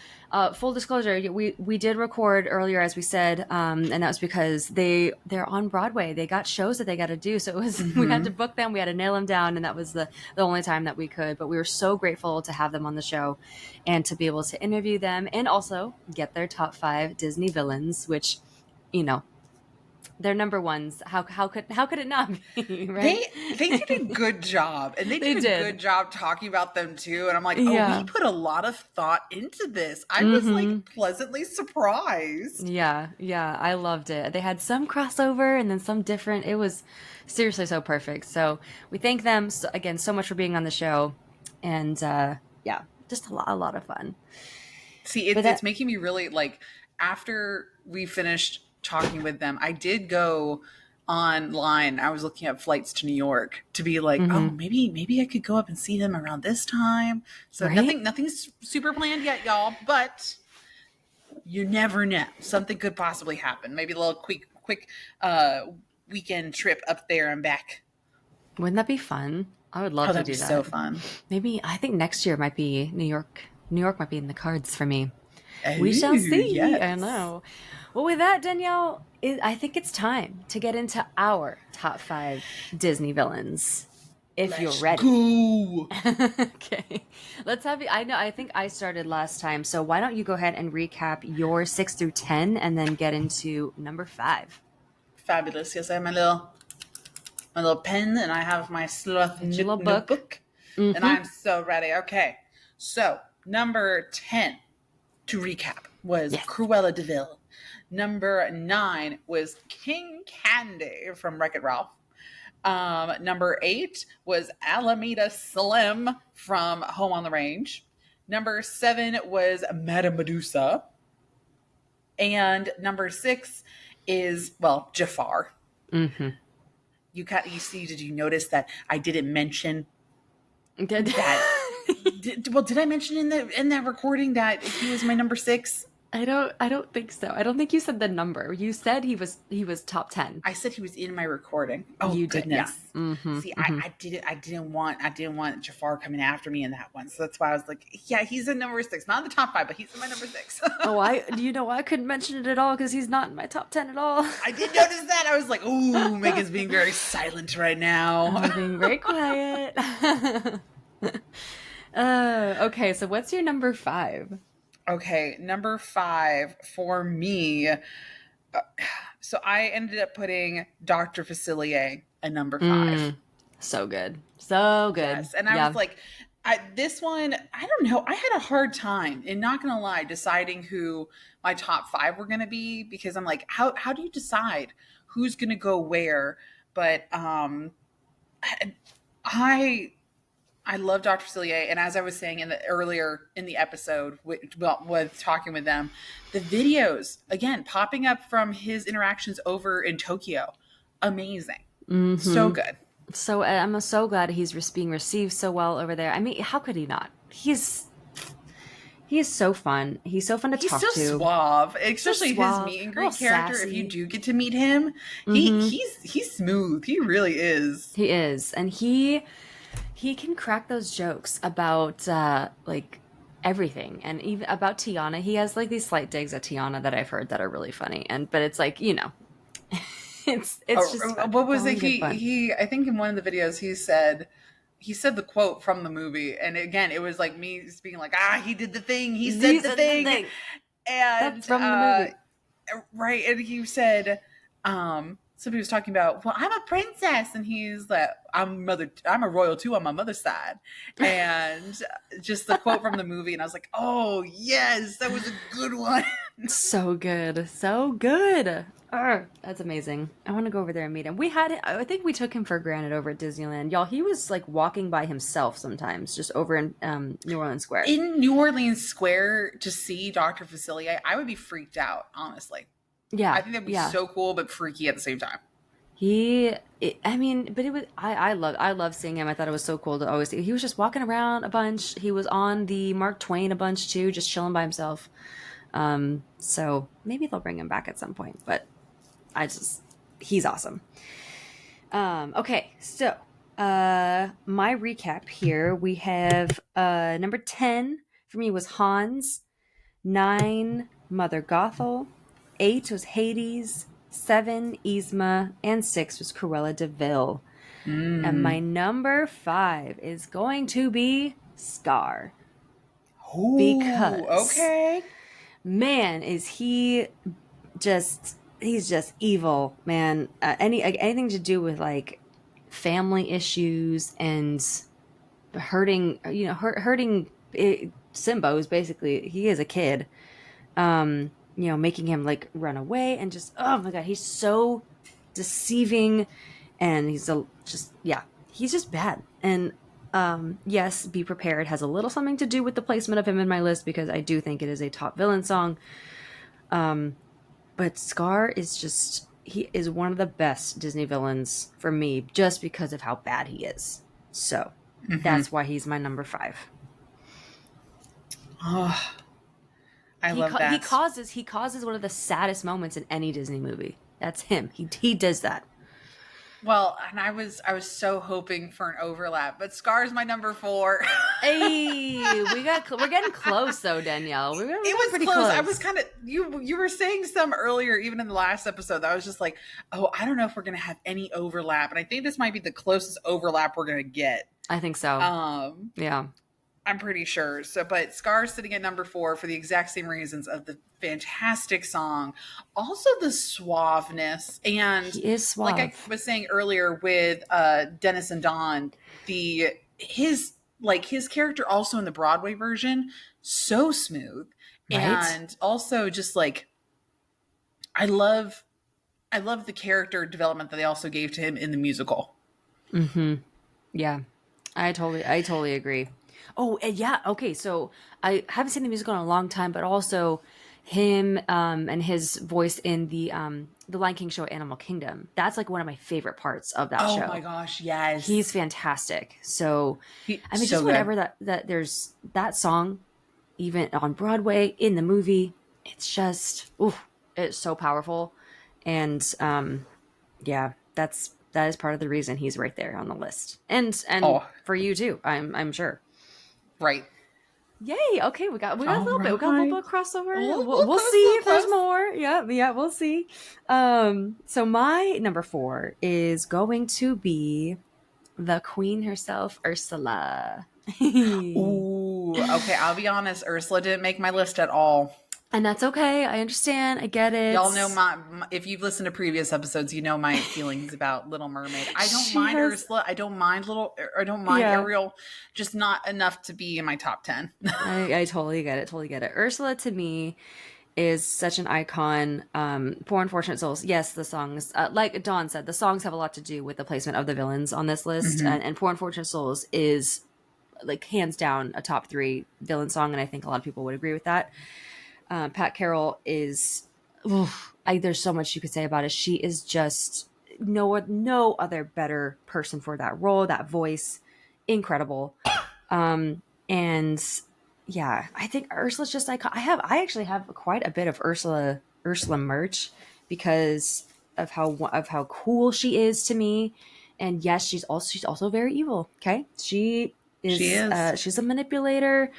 full disclosure, we did record earlier, as we said, and that was because they're on Broadway. They got shows that they got to do. So it was, we had to book them. We had to nail them down. And that was the only time that we could. But we were so grateful to have them on the show and to be able to interview them and also get their top 5 Disney villains, which, you know, they're number ones. How could it not be? Right? They did a good job, and they did a good job talking about them too. And I'm like, Yeah. we put a lot of thought into this. I was like pleasantly surprised. Yeah, I loved it. They had some crossover and then some different. It was seriously so perfect. So we thank them again so much for being on the show, and yeah, just a lot of fun. See, it's making me really like. After we finished talking with them, I did go online. I was looking at flights to New York to be like, oh, maybe I could go up and see them around this time. So Right? nothing's super planned yet, y'all, but you never know. Something could possibly happen. Maybe a little quick weekend trip up there and back. Wouldn't that be fun? I would love to That'd do be that. so fun. Maybe I think next year might be New York. New York might be in the cards for me. We shall see. Yes. I know. Well, with that, Danielle, I think it's time to get into our top 5 Disney villains. If you're ready. Go. Okay. Let's have you. I think I started last time. So why don't you go ahead and recap your 6 through 10 and then get into number 5. Fabulous. Yes, I have my little pen, and I have my sloth Little book. notebook, and I'm so ready. Okay. So number 10, to recap, was Yes. Cruella de Vil. Number 9 was King Candy from Wreck-It Ralph. Number 8 was Alameda Slim from Home on the Range. Number 7 was Madame Medusa. And number 6 is, well, Jafar. Mm-hmm. You see, did you notice that I didn't mention Good. that? Did I mention in that recording that he was my number 6? I don't think so. I don't think you said the number. You said he was top 10. I said he was in my recording. Oh, You did, goodness. yeah. Mm-hmm, See, I didn't want Jafar coming after me in that one. So that's why I was like, yeah, he's in number 6, not in the top 5, but he's in my number 6. Oh, I couldn't mention it at all because he's not in my top 10 at all. I did notice that. I was like, ooh, Megan's being very silent right now. I'm being very quiet. Okay, so what's your number 5? Okay, number 5 for me. So I ended up putting Dr. Facilier at number 5. So good. So good. Yes, and I was like, this one, I don't know. I had a hard time, and not gonna lie, deciding who my top 5 were gonna be, because I'm like, how do you decide who's gonna go where? But I love Dr. Facilier, and as I was saying earlier in the episode with talking with them, the videos again popping up from his interactions over in Tokyo, amazing, so good. So I'm so glad being received so well over there. I mean, how could he not? He is so fun. He's so fun to He's talk so to. suave, especially his suave, meet and a little greet character. If sassy. you do get to meet him, Mhm. he's smooth. He really is. He is, and he can crack those jokes about like everything, and even about Tiana. He has like these slight digs at Tiana that I've heard that are really funny, but it's like it's just fun. What was Fun, it? good fun. He I think in one of the videos he said the quote from the movie, and again it was like me just being like, he did the thing, he said the thing. And That's from the movie. Right, and he said somebody was talking about, well, I'm a princess, and he's like, I'm a royal too on my mother's side, and just the quote from the movie, and I was like, oh yes, that was a good one. So good, so good. That's amazing. I want to go over there and meet him. I think we took him for granted over at Disneyland. Y'all, he was like walking by himself sometimes, just over in New Orleans Square. In New Orleans Square, to see Dr. Facilier, I would be freaked out, honestly. Yeah. I think that'd be so cool, but freaky at the same time. I love seeing him. I thought it was so cool to always see. He was just walking around a bunch. He was on the Mark Twain a bunch too, just chilling by himself. So maybe they'll bring him back at some point, but he's awesome. Okay, so my recap here, we have number 10 for me was Hans, 9 Mother Gothel, 8 was Hades, 7 Yzma, and 6 was Cruella de Vil. And my number 5 is going to be Scar. Ooh, because okay, man, is he's just evil, man. Anything to do with like family issues and hurting Simbo's basically, he is a kid, making him like run away, and just, oh my god, he's so deceiving, and he's just bad. And yes, Be Prepared has a little something to do with the placement of him in my list, because I do think it is a top villain song. But Scar is he is one of the best Disney villains for me, just because of how bad he is. So that's why he's my number 5. Oh, I love that. He causes one of the saddest moments in any Disney movie. That's him. He does that. Well, and I was so hoping for an overlap, but Scar's my number 4. Hey, we're getting close though, Danielle. It was pretty close. I was kind of you were saying some earlier, even in the last episode, that I was just like, oh, I don't know if we're gonna have any overlap, and I think this might be the closest overlap we're gonna get. I think so. Yeah. I'm pretty sure. So, but Scar's sitting at number 4 for the exact same reasons of the fantastic song. Also the suaveness. And he is suave. Like I was saying earlier with Dennis and Dawn, his character also in the Broadway version, so smooth. Right? And also just like, I love the character development that they also gave to him in the musical. Mm-hmm. Yeah. I totally agree. Oh, yeah. Okay, so I haven't seen the musical in a long time, but also him and his voice in the Lion King show Animal Kingdom. That's like one of my favorite parts of that show. Oh my gosh, yes. He's fantastic. So just so whenever that there's that song, even on Broadway, in the movie, it's just it's so powerful. And that is part of the reason he's right there on the list. And for you too, I'm sure. Right. Yay. Okay, we got a little bit. We got a little bit of crossover. We'll see if there's more. Yeah, we'll see. So my number 4 is going to be the queen herself, Ursula. Ooh, okay, I'll be honest, Ursula didn't make my list at all. And that's okay. I understand. I get it. Y'all know if you've listened to previous episodes, you know my feelings about Little Mermaid. I don't mind Ursula. I don't mind Ariel. Just not enough to be in my top 10. I totally get it. Ursula to me is such an icon. Poor Unfortunate Souls. Yes, the songs, like Dawn said, the songs have a lot to do with the placement of the villains on this list. Mm-hmm. And Poor Unfortunate Souls is like hands down a top 3 villain song. And I think a lot of people would agree with that. Pat Carroll is, there's so much you could say about it. She is just no other better person for that role, that voice, incredible. And yeah, I think Ursula's just iconic. I actually have quite a bit of Ursula merch because of how cool she is to me. And yes, she's also very evil. Okay, she is. She's a manipulator,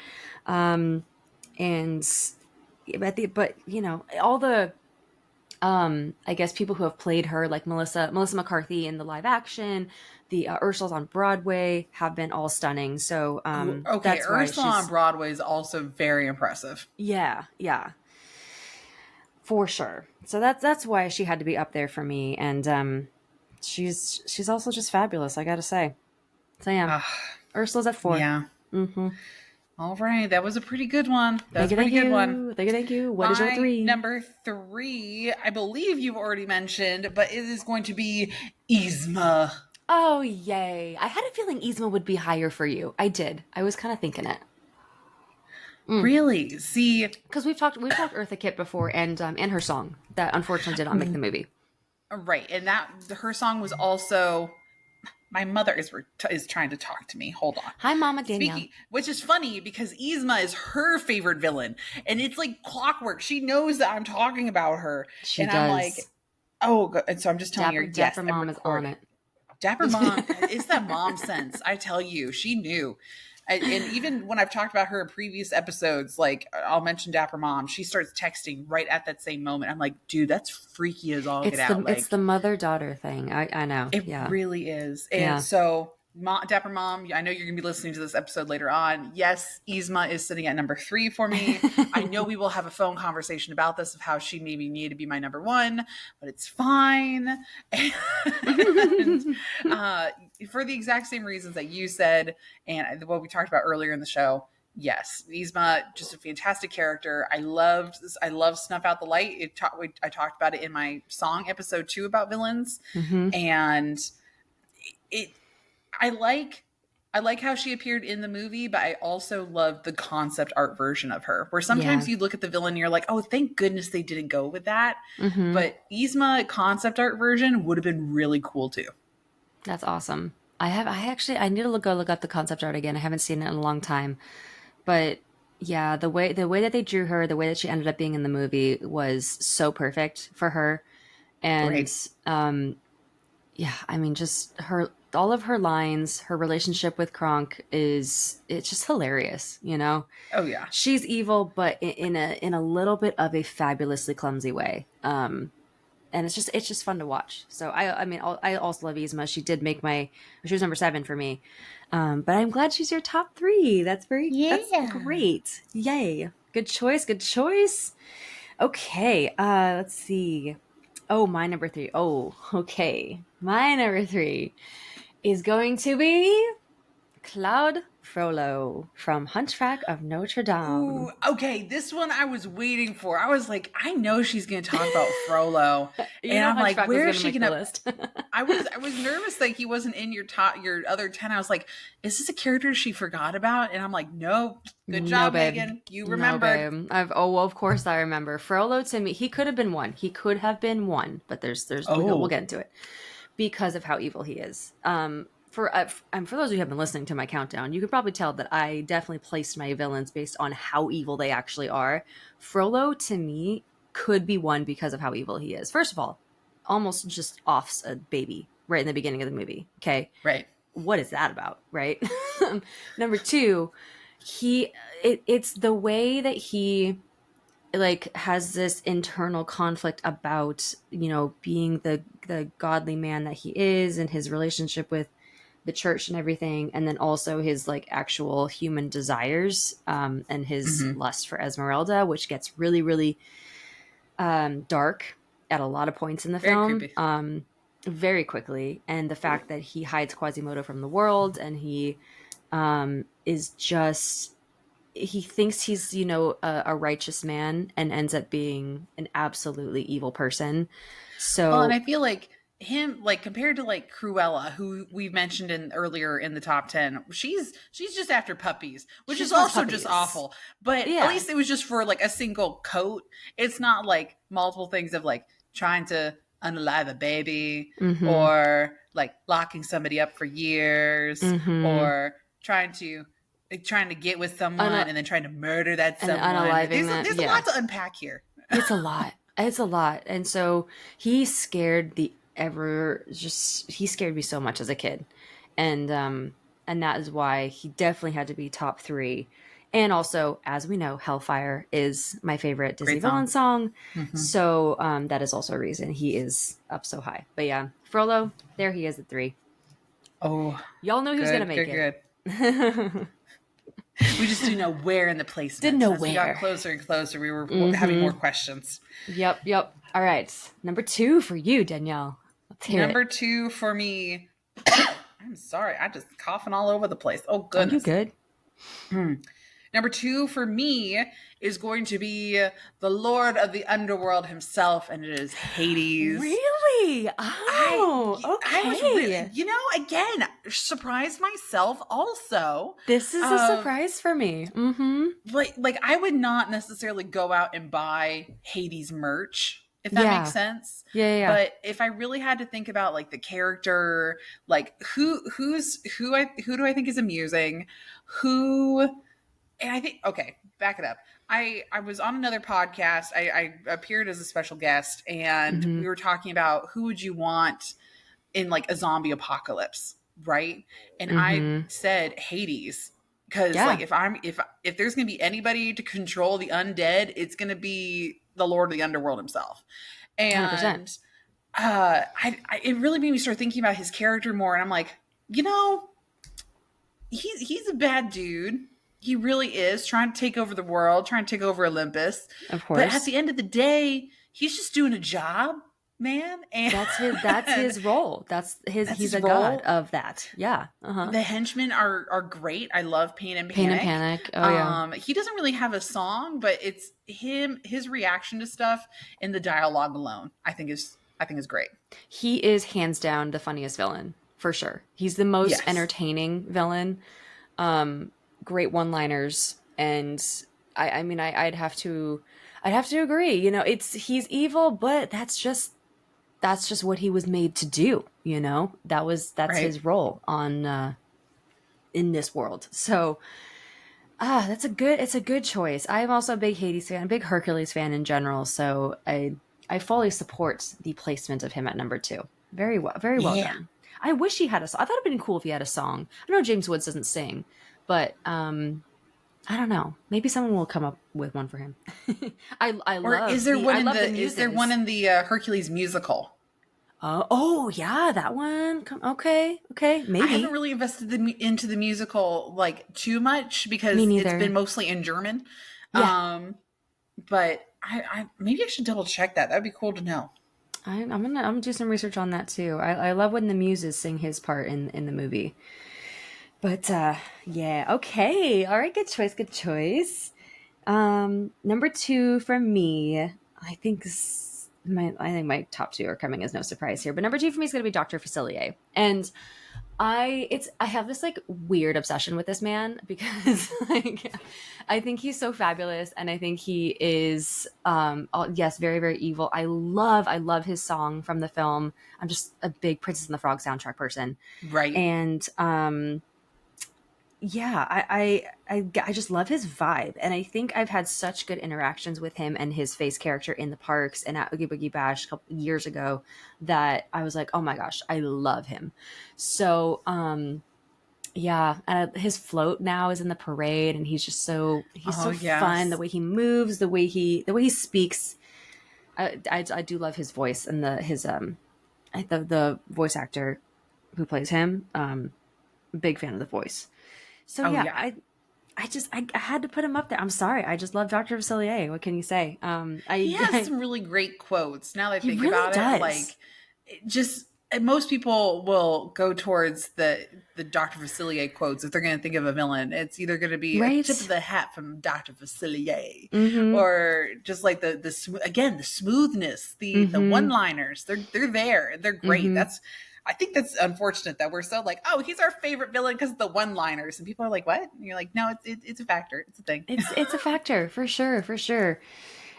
and but you know, all the I guess people who have played her, like Melissa McCarthy in the live action, the Ursulas on Broadway have been all stunning. So okay, that's why Ursula on Broadway is also very impressive. Yeah, for sure. So that's why she had to be up there for me, and she's also just fabulous, I gotta say. So yeah, Ursula's at 4. Yeah. Mm-hmm. All right, that was a pretty good one. That was a pretty good one. Thank you. What is your 3? Number 3, I believe you've already mentioned, but it is going to be Yzma. Oh, yay. I had a feeling Yzma would be higher for you. I did. I was kind of thinking it. Really? See, because we've talked Eartha Kitt before, and her song that unfortunately did not make the movie. Right, and her song was also. My mother is trying to talk to me. Hold on. Hi, Mama Danielle. Which is funny because Yzma is her favorite villain, and it's like clockwork. She knows that I'm talking about her, she and does. I'm like, oh, and so I'm just telling her, yes, Dapper Mom is on it. Dapper Mom, it's that mom sense. I tell you, she knew. And even when I've talked about her in previous episodes, like I'll mention Dapper Mom, she starts texting right at that same moment. I'm like, dude, that's freaky as all get out. It's the mother-daughter thing. I know. It really is. And so Dapper Mom, I know you're going to be listening to this episode later on. Yes, Yzma is sitting at number 3 for me. I know we will have a phone conversation about this of how she maybe needed to be my number 1, but it's fine. And, for the exact same reasons that you said and what we talked about earlier in the show, yes, Yzma, just a fantastic character. I love Snuff Out the Light. I talked about it in my song episode 2 about villains, and I like how she appeared in the movie, but I also love the concept art version of her, where sometimes you look at the villain and you're like, oh, thank goodness they didn't go with that. But Yzma concept art version would have been really cool too. That's awesome. I need to go look up the concept art again. I haven't seen it in a long time, but yeah, the way that they drew her, the way that she ended up being in the movie was so perfect for her. And yeah, I mean, just all of her lines, her relationship with Kronk it's just hilarious, you know? Oh yeah. She's evil, but in a little bit of a fabulously clumsy way. And it's just fun to watch. So I also love Yzma. She was number 7 for me. But I'm glad she's your top 3. That's great. Yay. Good choice. Okay. Let's see. Oh, my number 3. Oh, okay. My number 3 is going to be Claude Frollo from Hunchback of Notre Dame. Ooh, okay, this one I was waiting for. I was like, I know she's going to talk about Frollo, and I'm like, where is she going to? I was nervous that he wasn't in your other 10. I was like, is this a character she forgot about? And I'm like, nope. Good job, Megan. You remembered. No, well, of course I remember. Frollo to me, he could have been one. But we'll get into it because of how evil he is. For those who have been listening to my countdown, you could probably tell that I definitely placed my villains based on how evil they actually are. Frollo, to me, could be one because of how evil he is. First of all, almost just offs a baby right in the beginning of the movie. Okay. Right. What is that about? Right. Number 2, it's the way that he has this internal conflict about, being the godly man that he is and his relationship with the church and everything, and then also his actual human desires and his lust for Esmeralda, which gets really, really dark at a lot of points in the film, very quickly. And the fact that he hides Quasimodo from the world, and he is just, he thinks he's a righteous man and ends up being an absolutely evil person. So, and I feel like him, compared to Cruella, who we've mentioned earlier in the top 10, she's just after puppies, which is also just awful. But at least it was just for a single coat. It's not multiple things of trying to unalive a baby, Mhm. or like locking somebody up for years, Mhm. or trying to get with someone and then trying to murder that and someone. unaliving that, There's a yeah. lot to unpack here. It's a lot. It's a lot. And so he scared he scared me so much as a kid. And that is why he definitely had to be top 3. And also, as we know, Hellfire is my favorite Disney Great song. villain song. Mhm. So that is also a reason he is up so high. But yeah, Frollo, there he is at 3. Oh, Y'all know who's good, going to make good, it. good. We just didn't know where in the placement. Didn't know As we where. got closer and closer, we were having more questions. Yep. All right. Number 2 for you, Danielle. Let's hear Number it. 2 for me. I'm sorry, I just coughing all over the place. Oh Are goodness. you good? Number 2 for me is going to be the Lord of the Underworld himself, and it is Hades. Really? Oh, okay. I was really, again, surprised myself also. This is a surprise for me. Mm-hmm. Like I would not necessarily go out and buy Hades merch, if that Yeah. makes sense. Yeah. But if I really had to think about like the character, like who do I think is amusing? And I think, okay, back it up. I was on another podcast. I appeared as a special guest, and Mhm. we were talking about who would you want in like a zombie apocalypse, right? And I Mhm. said Hades, because Yeah. like if there's gonna be anybody to control the undead, it's gonna be the Lord of the Underworld himself. 100%. And it really made me start thinking about his character more, and I'm like, he's a bad dude. He really is trying to take over the world, trying to take over Olympus. Of course. But at the end of the day, he's just doing a job, man. And That's his role. He's his a role. god of that. Yeah. Uh-huh. The henchmen are great. I love Pain and Pain Panic. and Panic. Oh yeah. He doesn't really have a song, but it's his reaction to stuff and the dialogue alone, I think is great. He is hands down the funniest villain for sure. He's the most Yes. entertaining villain. Great one-liners, and I mean I'd have to agree. He's evil, but that's just what he was made to do. That's Right. his role on in this world. So it's a good choice. I'm also a big Hades fan, a big Hercules fan in general. So I fully support the placement of him at number 2. Very well Yeah. done. I wish he had a song. I thought it'd been cool if he had a song. I know James Woods doesn't sing, but I don't know. Maybe someone will come up with one for him. Is there one in the Hercules musical? Oh yeah, that one. Okay, maybe. I haven't really invested into the musical like too much because Me it's neither. been mostly in German. Yeah. But I maybe I should double check that. That'd be cool to know. I'm gonna do some research on that too. I love when the muses sing his part in the movie. But yeah, okay, all right, good choice. Number 2 for me, I think my top 2 are coming as no surprise here. But number 2 for me is gonna be Dr. Facilier, and I have this like weird obsession with this man because like I think he's so fabulous, and I think he is yes, very very evil. I love his song from the film. I'm just a big Princess and the Frog soundtrack person, Right. and yeah, I just love his vibe, and I think I've had such good interactions with him and his face character in the parks and at Oogie Boogie Bash a couple years ago that I was like, oh my gosh, I love him. So yeah, his float now is in the parade, and he's so yes. fun. The way he moves, the way he speaks. I do love his voice and the voice actor who plays him. Big fan of the voice. So I had to put him up there. I'm sorry. I just love Dr. Facilier. What can you say? He has some really great quotes. Now that I think really about does. it, like most people will go towards the Dr. Facilier quotes if they're going to think of a villain. It's either going to be a tip of the hat from Dr. Facilier, or just like the smoothness, the one-liners. They're there. They're great. I think that's unfortunate that we're so like, oh, he's our favorite villain because of the one-liners, and people are like, what? And you're like, no, it's a factor. It's a thing. It's a factor for sure.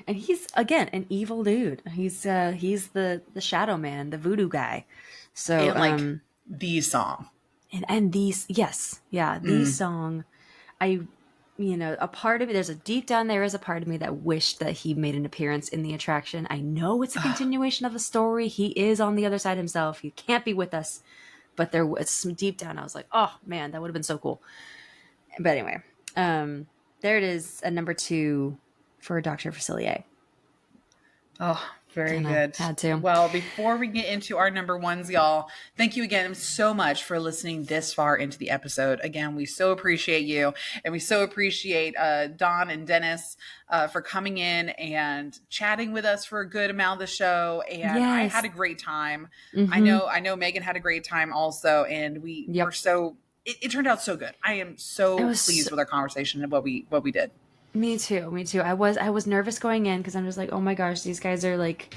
And he's again an evil dude. He's the shadow man, the voodoo guy. So And like the song. and these, yes, yeah, these song, I, a part of me, there's a deep down there is a part of me that wished that he made an appearance in the attraction. I know it's a continuation of the story. He is on the other side himself. He can't be with us, but there was some deep down. I was like, oh man, that would have been so cool. But anyway, there it is, a number 2 for Dr. Facilier. Oh, very good. Had to. Well, before we get into our number 1s, y'all, thank you again so much for listening this far into the episode. Again, we so appreciate you, and we so appreciate Don and Dennis for coming in and chatting with us for a good amount of the show. And I had a great time. I know Megan had a great time also, and we were so. It turned out so good. I am so pleased with our conversation and what we did. Me too. I was nervous going in because I'm just like, oh my gosh, these guys are like,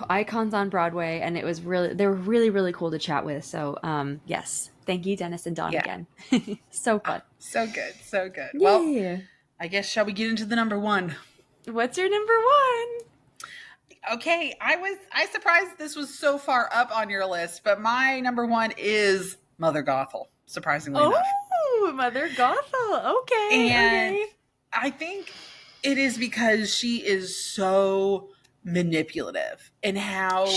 icons on Broadway, and they were really, really cool to chat with. So, yes, thank you, Dennis and Dawn again. So fun. So good. Yeah. Well, I guess shall we get into the number 1? What's your number 1? Okay, I surprised this was so far up on your list, but my number 1 is Mother Gothel. Surprisingly enough. Oh, Mother Gothel. Okay. And I think it is because she is so manipulative, and how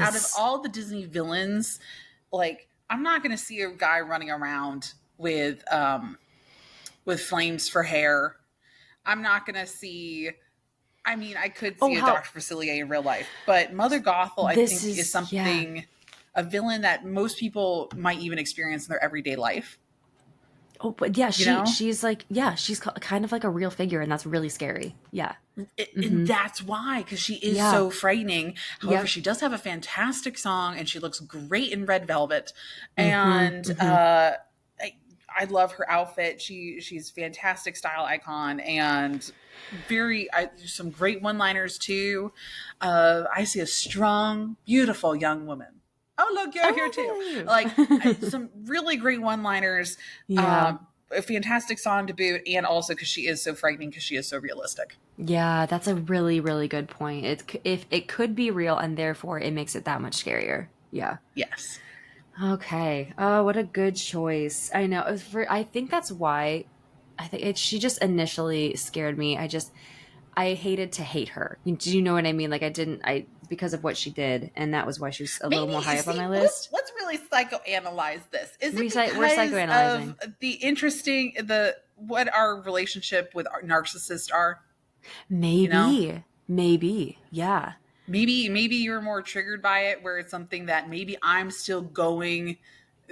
out of all the Disney villains, like, I'm not going to see a guy running around with flames for hair. I'm not going to see, I mean, I could see a Dr. Facilier in real life, but Mother Gothel, I think, is something, a villain that most people might even experience in their everyday life. Oh, but yeah, she's like, she's kind of like a real figure, and that's really scary. Yeah. And that's why, because she is so frightening. However, she does have a fantastic song, and she looks great in red velvet. And I love her outfit. She's a fantastic style icon, and some great one-liners too. I see a strong, beautiful young woman. Oh, look, you're here too. Like, some really great one-liners. A fantastic song to boot, and also because she is so frightening, because she is so realistic. Yeah, that's a really, really good point. If it could be real, and therefore it makes it that much scarier. Yeah. Yes. Okay. Oh, what a good choice. I know. I think that's why. She just initially scared me. I hated to hate her. Do you know what I mean? Like, because of what she did, and that was why she was a little more high up on my list. Let's really psychoanalyze this. Is it we're because psychoanalyzing of what our relationship with our narcissists are? Maybe, yeah. Maybe you're more triggered by it, where it's something that maybe I'm still going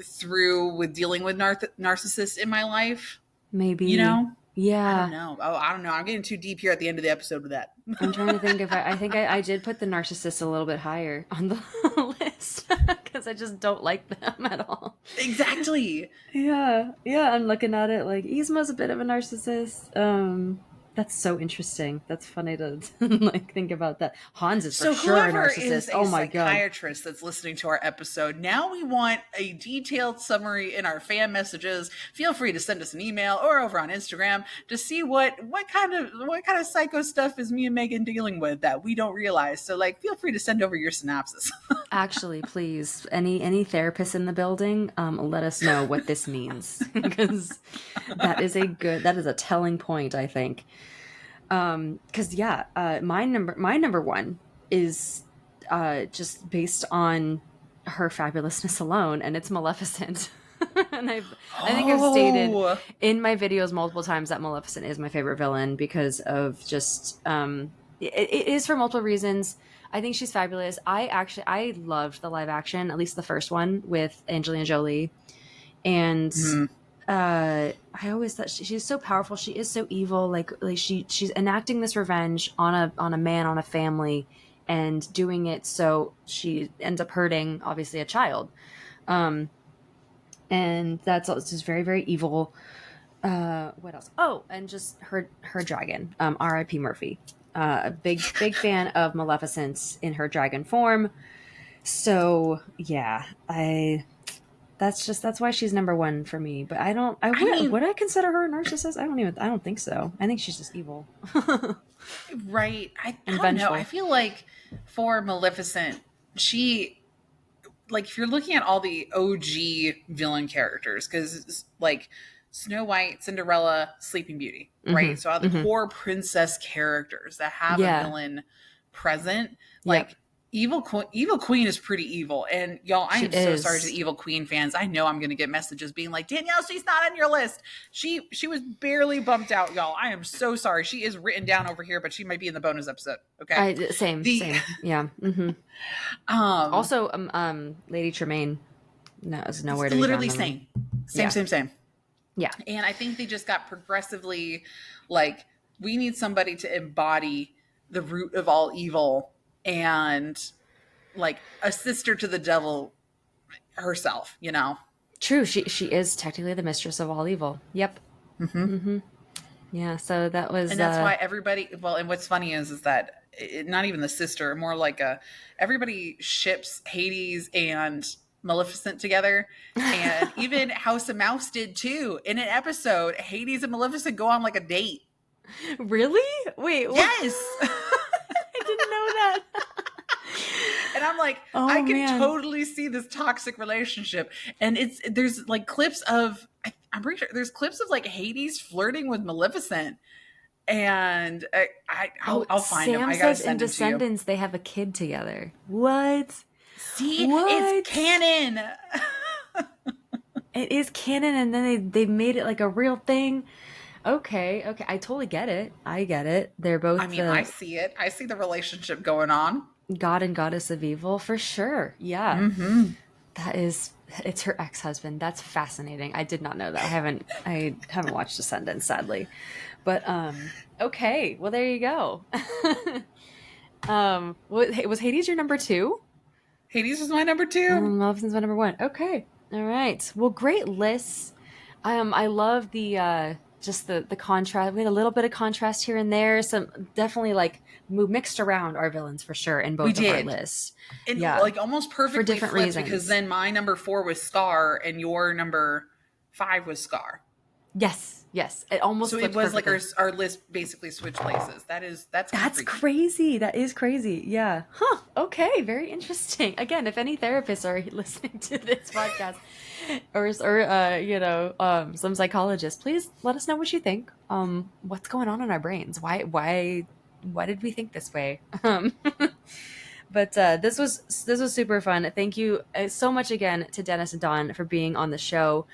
through with dealing with narcissists in my life. Maybe, Yeah. I don't know. I don't know. I'm getting too deep here at the end of the episode with that. I'm trying to think if I think I did put the narcissist a little bit higher on the list because I just don't like them at all. Exactly. Yeah. I'm looking at it like Yzma's a bit of a narcissist. That's so interesting. That's funny to like think about that. Hans is for sure a narcissist. Is a oh my god! Psychiatrist that's listening to our episode. Now we want a detailed summary in our fan messages. Feel free to send us an email or over on Instagram to see what kind of psycho stuff is me and Megan dealing with that we don't realize. So like, feel free to send over your synopsis. Actually, please, any therapists in the building, let us know what this means because that is a telling point, I think. Because my number 1 is just based on her fabulousness alone, and it's Maleficent. And I think I've stated in my videos multiple times that Maleficent is my favorite villain because of just it is for multiple reasons. I think she's fabulous. I loved the live action, at least the first one with Angelina Jolie, and. I always thought she's so powerful. She is so evil. Like she's enacting this revenge on a man, on a family, and doing it so she ends up hurting obviously a child. And that's just very, very evil. What else? Oh, and just her dragon. R.I.P. Murphy. A big fan of Maleficent in her dragon form. So yeah, that's why she's number one for me. But would I consider her a narcissist? I don't think so. I think she's just evil. Right. I don't know. Vengeful. I feel like for Maleficent, she, like, if you're looking at all the OG villain characters, because like Snow White, Cinderella, Sleeping Beauty, right? So out of the core princess characters that have a villain present, like Evil Queen is pretty evil. And y'all, I am so sorry to the Evil Queen fans. I know I'm going to get messages being like, Danielle, she's not on your list. She was barely bumped out, y'all. I am so sorry. She is written down over here, but she might be in the bonus episode. Okay. Same. Yeah. Also, Lady Tremaine. No, it's nowhere to be literally found. Same. Yeah. And I think they just got progressively like, we need somebody to embody the root of all evil and like a sister to the devil herself, you know? True. She is technically the mistress of all evil. Yep. Yeah. So that was, and that's why everybody, well, and what's funny is that not even the sister, more like everybody ships Hades and Maleficent together, and even House of Mouse did too. In an episode, Hades and Maleficent go on like a date. Really? Wait. Yes. I didn't know that. And I'm like, I can totally see this toxic relationship. And there's like clips of, I'm pretty sure there's clips of like Hades flirting with Maleficent. And I'll find Sam him. I gotta says send in him to you. Descendants they have a kid together. What? See, it's canon. It is canon, and then they made it like a real thing. Okay, I totally get it. I get it. They're both. I mean, I see it. I see the relationship going on. God and goddess of evil, for sure. Yeah, it's her ex-husband. That's fascinating. I did not know that. I haven't watched Descendants, sadly, but okay. Well, there you go. Was Hades your number 2? Hades was my number 2. Maleficent's my number 1. Okay. All right. Well, great lists. I love the just the contrast. We had a little bit of contrast here and there. Some definitely like mixed around our villains for sure in both of our lists. And like almost perfectly for different flipped, reasons. Because then my number 4 was Scar and your number 5 was Scar. Yes. It almost so it was perfectly. Like our list basically switched places. That's crazy. That is crazy. Yeah. Huh. Okay. Very interesting. Again, if any therapists are listening to this podcast, or some psychologists, please let us know what you think. What's going on in our brains? Why did we think this way? But this was super fun. Thank you so much again to Dennis and Dawn for being on the show.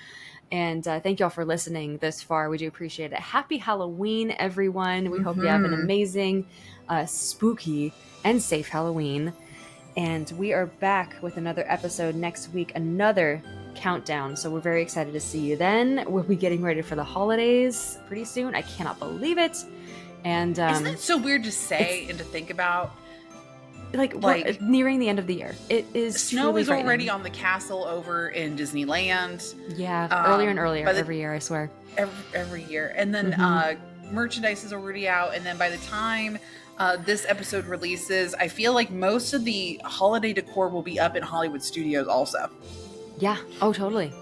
And thank you all for listening this far. We do appreciate it. Happy Halloween, everyone. We hope you have an amazing, spooky, and safe Halloween. And we are back with another episode next week, another countdown. So we're very excited to see you then. We'll be getting ready for the holidays pretty soon. I cannot believe it. And isn't it so weird to say and to think about? Like nearing the end of the year. It is snow is already on the castle over in Disneyland. Yeah, earlier and earlier every year, I swear. Every year. And then merchandise is already out. And then by the time this episode releases, I feel like most of the holiday decor will be up in Hollywood Studios also. Yeah. Oh, totally.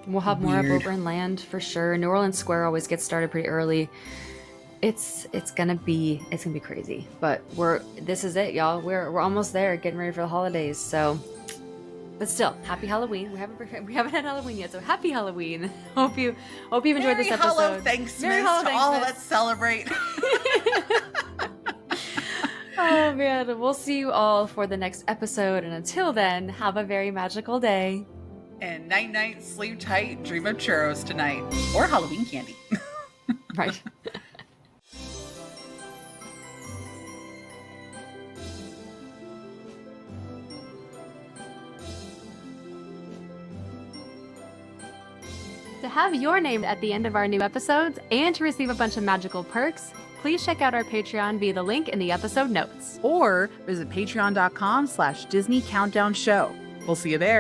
We'll have more up over in land for sure. New Orleans Square always gets started pretty early. It's gonna be crazy, but this is it, y'all. We're almost there, getting ready for the holidays. So, but still, happy Halloween. We haven't had Halloween yet, so happy Halloween. Hope you've enjoyed this episode. Hello, thanks, Merry Hello, all. Let's celebrate. Oh man, we'll see you all for the next episode, and until then, have a very magical day. And night night, sleep tight, dream of churros tonight, or Halloween candy. Right. To have your name at the end of our new episodes and to receive a bunch of magical perks, please check out our Patreon via the link in the episode notes. Or visit patreon.com/Disney Countdown Show. We'll see you there.